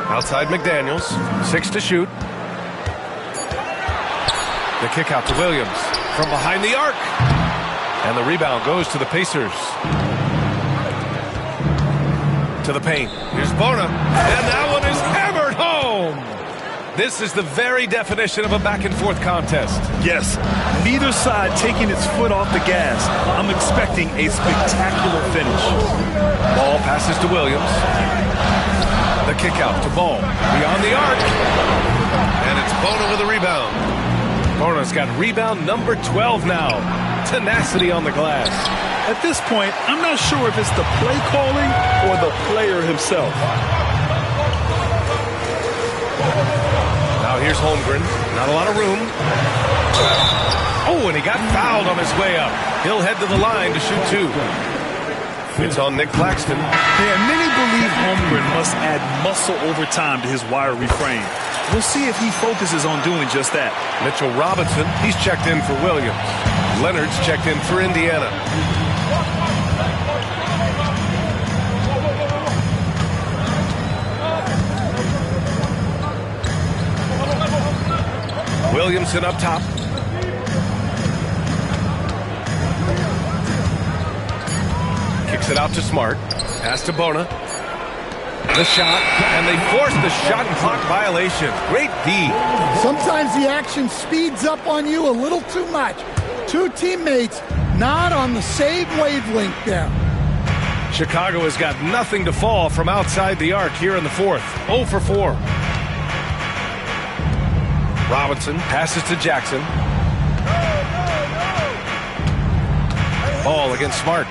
[SPEAKER 1] Outside McDaniels. 6 to shoot. The kick out to Williams from behind the arc. And the rebound goes to the Pacers. To the paint. Here's Bona. And that one is hammered home. This is the very definition of a back-and-forth contest.
[SPEAKER 2] Yes, neither side taking its foot off the gas. I'm expecting a spectacular finish.
[SPEAKER 1] Ball passes to Williams. The kick out to Ball. Beyond the arc. And it's Bona with a rebound. Bona's got rebound number 12 now. Tenacity on the glass.
[SPEAKER 2] At this point, I'm not sure if it's the play calling or the player himself.
[SPEAKER 1] Now here's Holmgren. Not a lot of room. Oh, and he got fouled on his way up. He'll head to the line to shoot 2. It's on Nick Claxton.
[SPEAKER 2] Yeah, many believe Holmgren must add muscle over time to his wiry frame. We'll see if he focuses on doing just that.
[SPEAKER 1] Mitchell Robinson, he's checked in for Williams. Leonard's checked in for Indiana. Williamson up top. Kicks it out to Smart. Pass to Bona. The shot, and they force the shot clock violation. Great D.
[SPEAKER 3] Sometimes the action speeds up on you a little too much. Two teammates not on the same wavelength there.
[SPEAKER 1] Chicago has got nothing to fall from outside the arc here in the fourth. 0 for 4. Robinson passes to Jackson. Ball against Smart.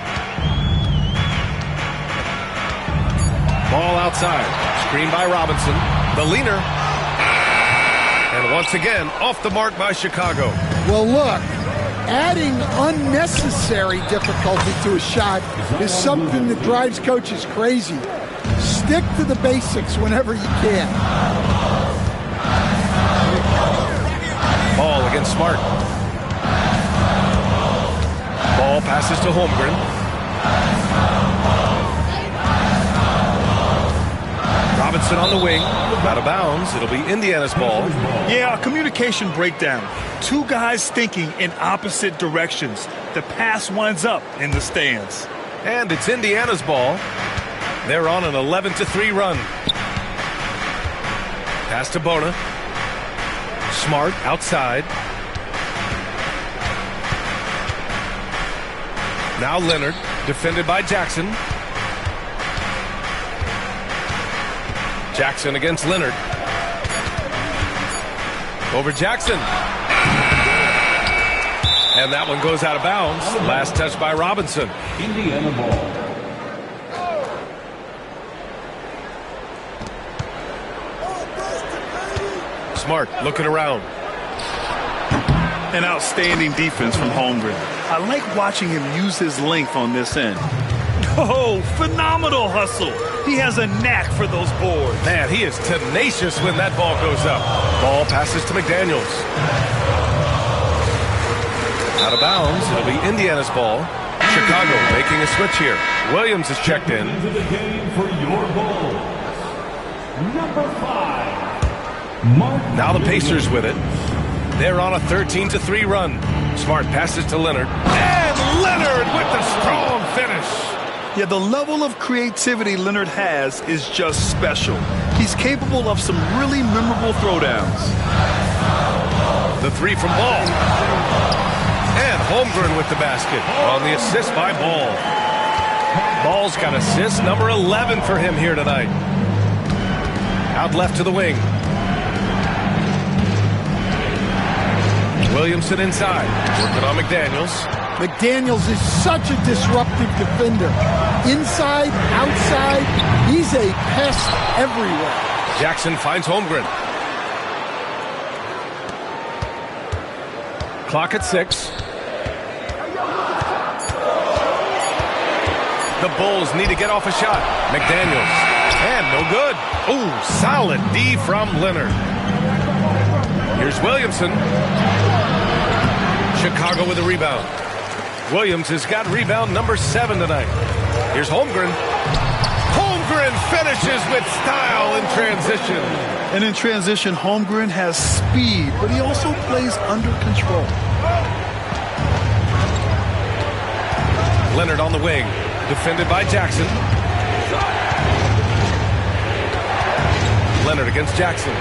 [SPEAKER 1] Ball outside. Screen by Robinson. The leaner. And once again, off the mark by Chicago.
[SPEAKER 3] Well, look, adding unnecessary difficulty to a shot is something that drives coaches crazy. Stick to the basics whenever you can.
[SPEAKER 1] Ball against Smart. Ball passes to Holmgren. Robinson on the wing. Out of bounds. It'll be Indiana's ball.
[SPEAKER 2] Yeah, a communication breakdown. Two guys thinking in opposite directions. The pass winds up in the stands.
[SPEAKER 1] And it's Indiana's ball. They're on an 11-3 run. Pass to Bona. Smart outside. Now Leonard, defended by Jackson. Jackson against Leonard. Over Jackson. And that one goes out of bounds. Last touch by Robinson.
[SPEAKER 4] Indiana ball.
[SPEAKER 1] Smart looking around.
[SPEAKER 2] An outstanding defense from Holmgren. I like watching him use his length on this end. Oh, phenomenal hustle. He has a knack for those boards.
[SPEAKER 1] Man, he is tenacious when that ball goes up. Ball passes to McDaniels. Out of bounds. It'll be Indiana's ball. Chicago making a switch here. Williams is checked in.
[SPEAKER 4] Into the game for your ball. Number 5.
[SPEAKER 1] Now the Pacers with it. They're on a 13-3 run. Smart passes to Leonard. And Leonard with the strong finish.
[SPEAKER 2] Yeah, the level of creativity Leonard has is just special. He's capable of some really memorable throwdowns.
[SPEAKER 1] The three from Ball. And Holmgren with the basket on the assist by Ball. Ball's got assist number 11 for him here tonight. Out left to the wing. Williamson inside, working on McDaniels.
[SPEAKER 3] McDaniels is such a disruptive defender. Inside, outside, he's a pest everywhere.
[SPEAKER 1] Jackson finds Holmgren. Clock at 6. The Bulls need to get off a shot. McDaniels And no good. Ooh, solid D from Leonard. Here's Williamson. Chicago with a rebound. Williams has got rebound number 7 tonight. Here's Holmgren. Holmgren finishes with style in transition.
[SPEAKER 2] And in transition, Holmgren has speed, but he also plays under control.
[SPEAKER 1] Leonard on the wing, defended by Jackson. Leonard against Jackson.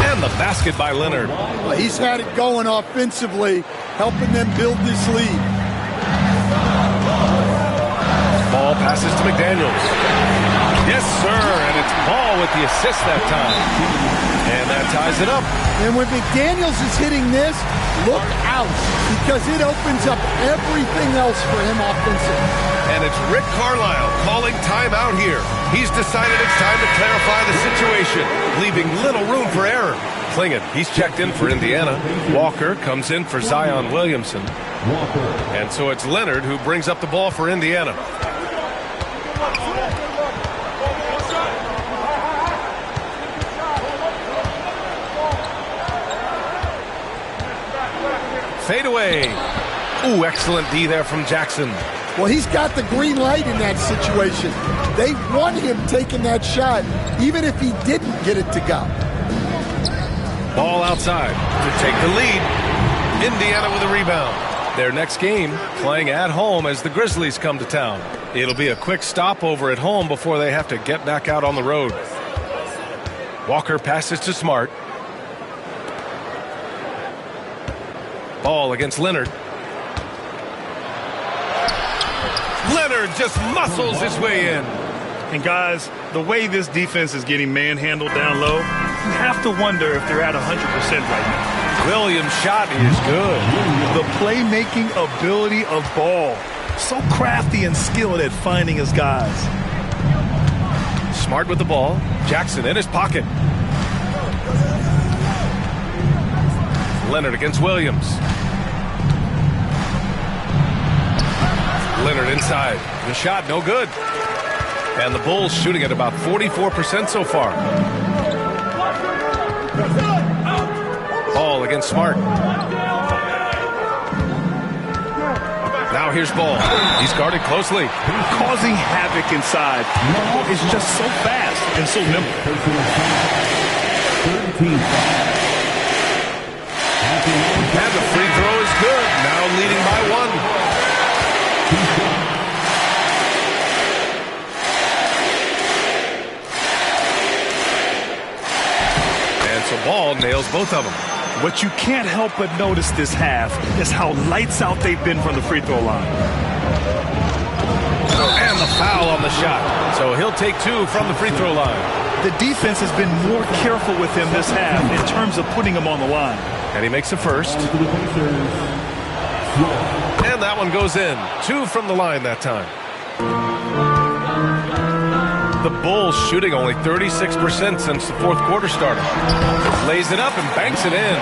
[SPEAKER 1] And the basket by Leonard.
[SPEAKER 3] Well, he's had it going offensively, helping them build this lead.
[SPEAKER 1] Ball passes to McDaniels. Yes, sir, and it's Ball with the assist that time. And that ties it up.
[SPEAKER 3] And when McDaniels is hitting this, look out, because it opens up everything else for him offensively.
[SPEAKER 1] And it's Rick Carlisle calling timeout here. He's decided it's time to clarify the situation, leaving little room for error. Klingin, he's checked in for Indiana. Walker comes in for Zion Williamson. And so it's Leonard who brings up the ball for Indiana. Fade away. Ooh, excellent D there from Jackson.
[SPEAKER 3] Well, he's got the green light in that situation. They want him taking that shot, even if he didn't get it to go.
[SPEAKER 1] Ball outside to take the lead. Indiana with a rebound. Their next game playing at home as the Grizzlies come to town. It'll be a quick stopover at home before they have to get back out on the road. Walker passes to Smart. Ball against Leonard. Leonard just muscles his way in.
[SPEAKER 2] And guys, the way this defense is getting manhandled down low, you have to wonder if they're at 100% right now.
[SPEAKER 1] Williams' shot is good.
[SPEAKER 2] The playmaking ability of Ball. So crafty and skilled at finding his guys.
[SPEAKER 1] Smart with the ball. Jackson in his pocket. Leonard against Williams. Leonard inside. The shot no good. And the Bulls shooting at about 44% so far. Ball against Smart. Now here's Ball. He's guarded closely.
[SPEAKER 2] Causing havoc inside. Ball is just so fast and so nimble.
[SPEAKER 1] And the free throw is good. Now leading by 1. And so Ball nails both of them.
[SPEAKER 2] What you can't help but notice this half is how lights out they've been from the free throw line.
[SPEAKER 1] And the foul on the shot. So he'll take 2 from the free throw line.
[SPEAKER 2] The defense has been more careful with him this half in terms of putting him on the line.
[SPEAKER 1] And he makes the first. And that one goes in. 2 from the line that time. The Bulls shooting only 36% since the fourth quarter started. Lays it up and banks it in.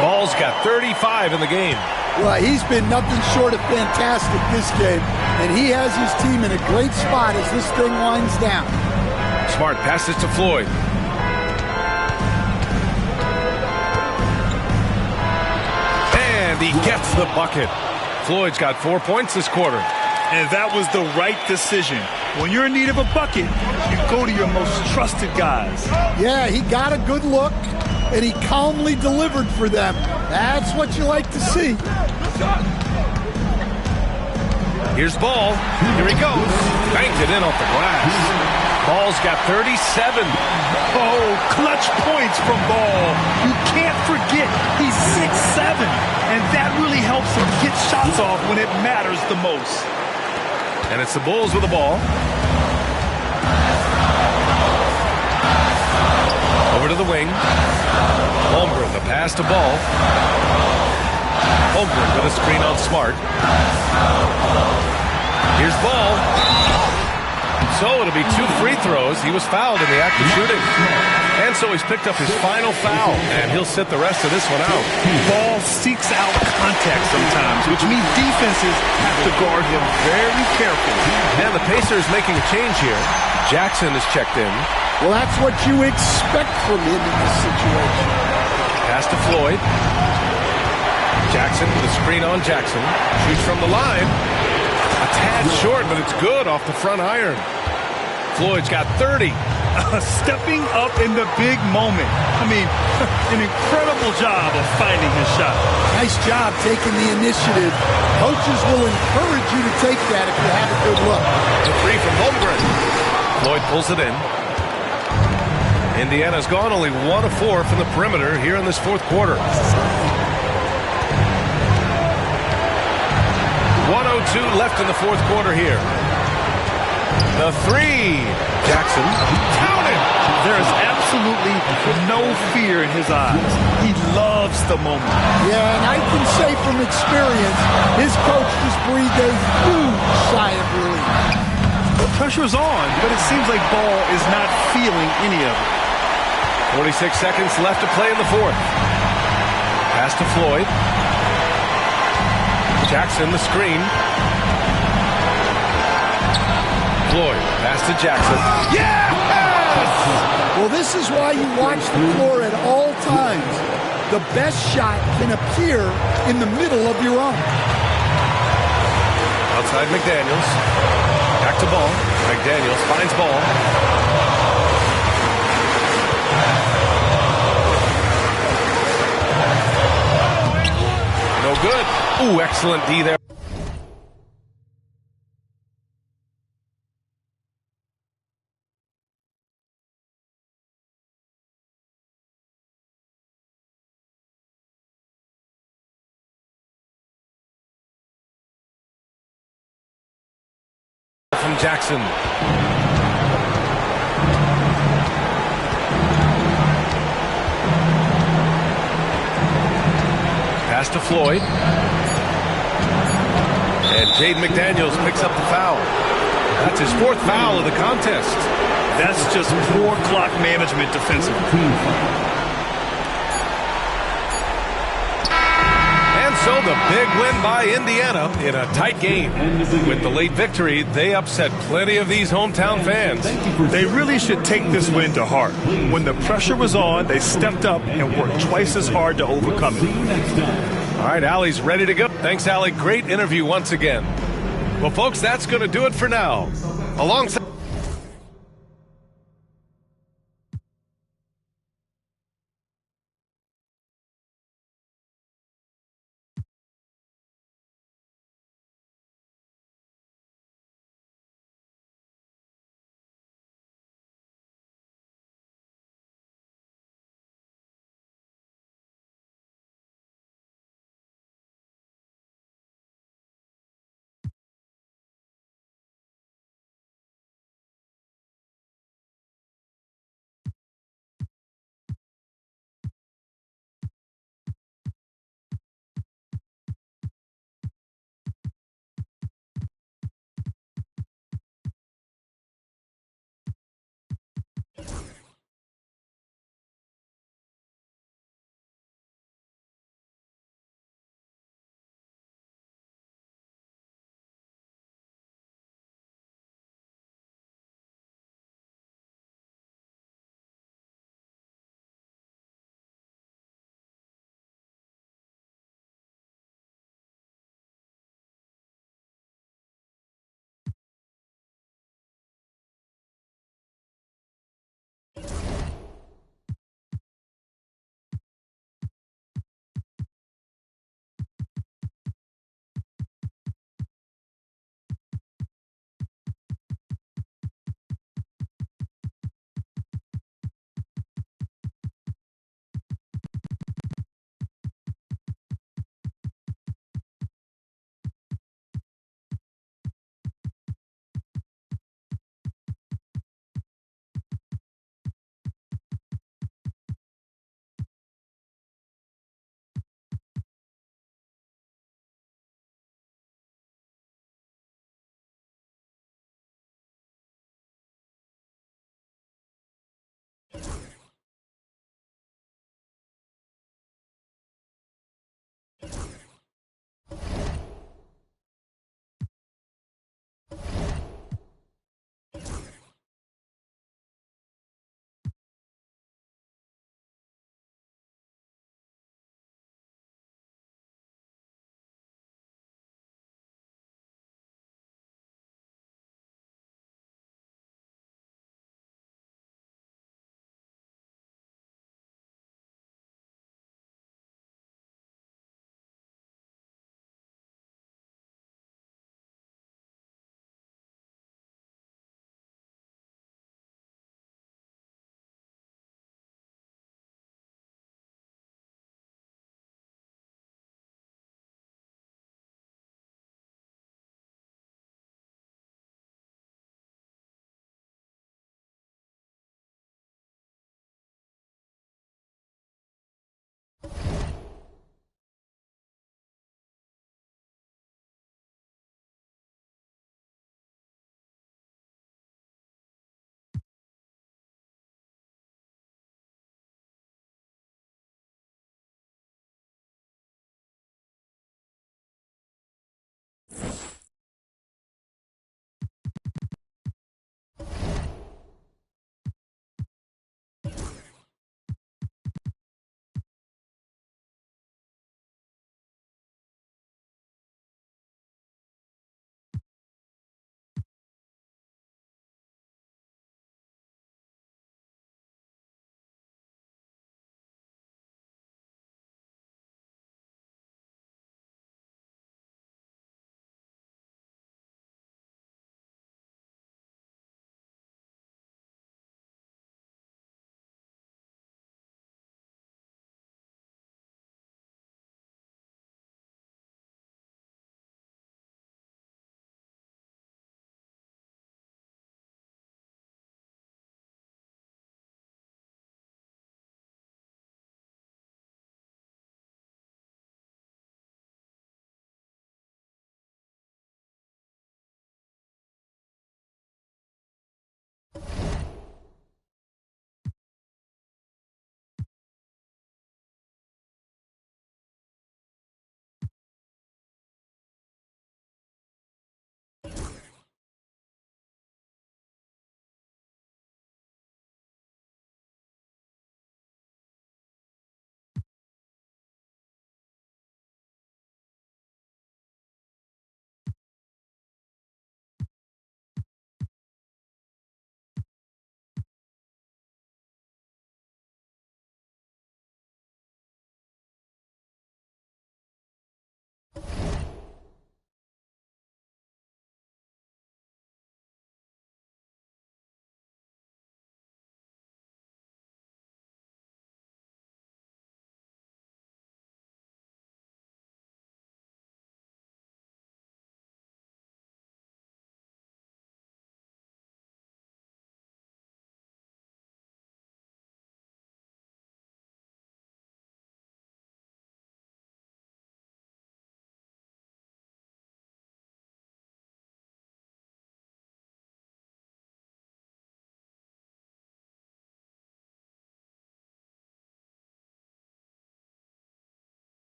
[SPEAKER 1] Ball's got 35 in the game.
[SPEAKER 3] Well, he's been nothing short of fantastic this game, and he has his team in a great spot as this thing winds down.
[SPEAKER 1] Smart passes to Floyd. And he gets the bucket. Floyd's got 4 points this quarter.
[SPEAKER 2] And that was the right decision. When you're in need of a bucket, you go to your most trusted guys.
[SPEAKER 3] Yeah, he got a good look, and he calmly delivered for them. That's what you like to see.
[SPEAKER 1] Here's Ball. Here he goes. Banked it in off the glass. Ball's got 37.
[SPEAKER 2] Oh, clutch points from Ball. You can't forget he's 6'7", and that really helps him get shots off when it matters the most.
[SPEAKER 1] And it's the Bulls with the ball. Over to the wing. Holmgren, the pass to Ball. Holmgren with a screen on Smart. Here's Ball. So it'll be 2 free throws. He was fouled in the act of shooting. And so he's picked up his final foul, and he'll sit the rest of this one out.
[SPEAKER 2] Ball seeks out contact sometimes, which means defenses have to guard him very carefully.
[SPEAKER 1] And the Pacers making a change here. Jackson is checked in.
[SPEAKER 3] Well, that's what you expect from him in this situation.
[SPEAKER 1] Pass to Floyd. Jackson with a screen on Jackson. Shoots from the line. A tad short, but it's good off the front iron. Floyd's got 30.
[SPEAKER 2] Stepping up in the big moment. I mean, an incredible job of finding his shot.
[SPEAKER 3] Nice job taking the initiative. Coaches will encourage you to take that if you have a good look.
[SPEAKER 1] The three from Holmgren. Floyd pulls it in. Indiana's gone only 1 of 4 from the perimeter here in this fourth quarter. 1:02 left in the fourth quarter here. The three. Jackson counted.
[SPEAKER 2] There is absolutely no fear in his eyes. He loves the moment.
[SPEAKER 3] Yeah, and I can say from experience, his coach just breathed a huge sigh of relief.
[SPEAKER 2] The pressure's on, but it seems like Ball is not feeling any of it.
[SPEAKER 1] 26 seconds left to play in the fourth. Pass to Floyd. Jackson the screen. Floyd, pass to Jackson.
[SPEAKER 3] Yes! Well, this is why you watch the floor at all times. The best shot can appear in the middle of your own.
[SPEAKER 1] Outside McDaniels. Back to Ball. McDaniels finds Ball. No good. Ooh, excellent D there. From Jackson. Pass to Floyd. And Jaden McDaniels picks up the foul. That's his fourth foul of the contest.
[SPEAKER 2] That's just poor clock management defensively.
[SPEAKER 1] And so the big win by Indiana in a tight game. With the late victory, they upset plenty of these hometown fans.
[SPEAKER 2] They really should take this win to heart. When the pressure was on, they stepped up and worked twice as hard to overcome it.
[SPEAKER 1] All right, Allie's ready to go. Thanks, Allie. Great interview once again. Well, folks, that's going to do it for now. Alongside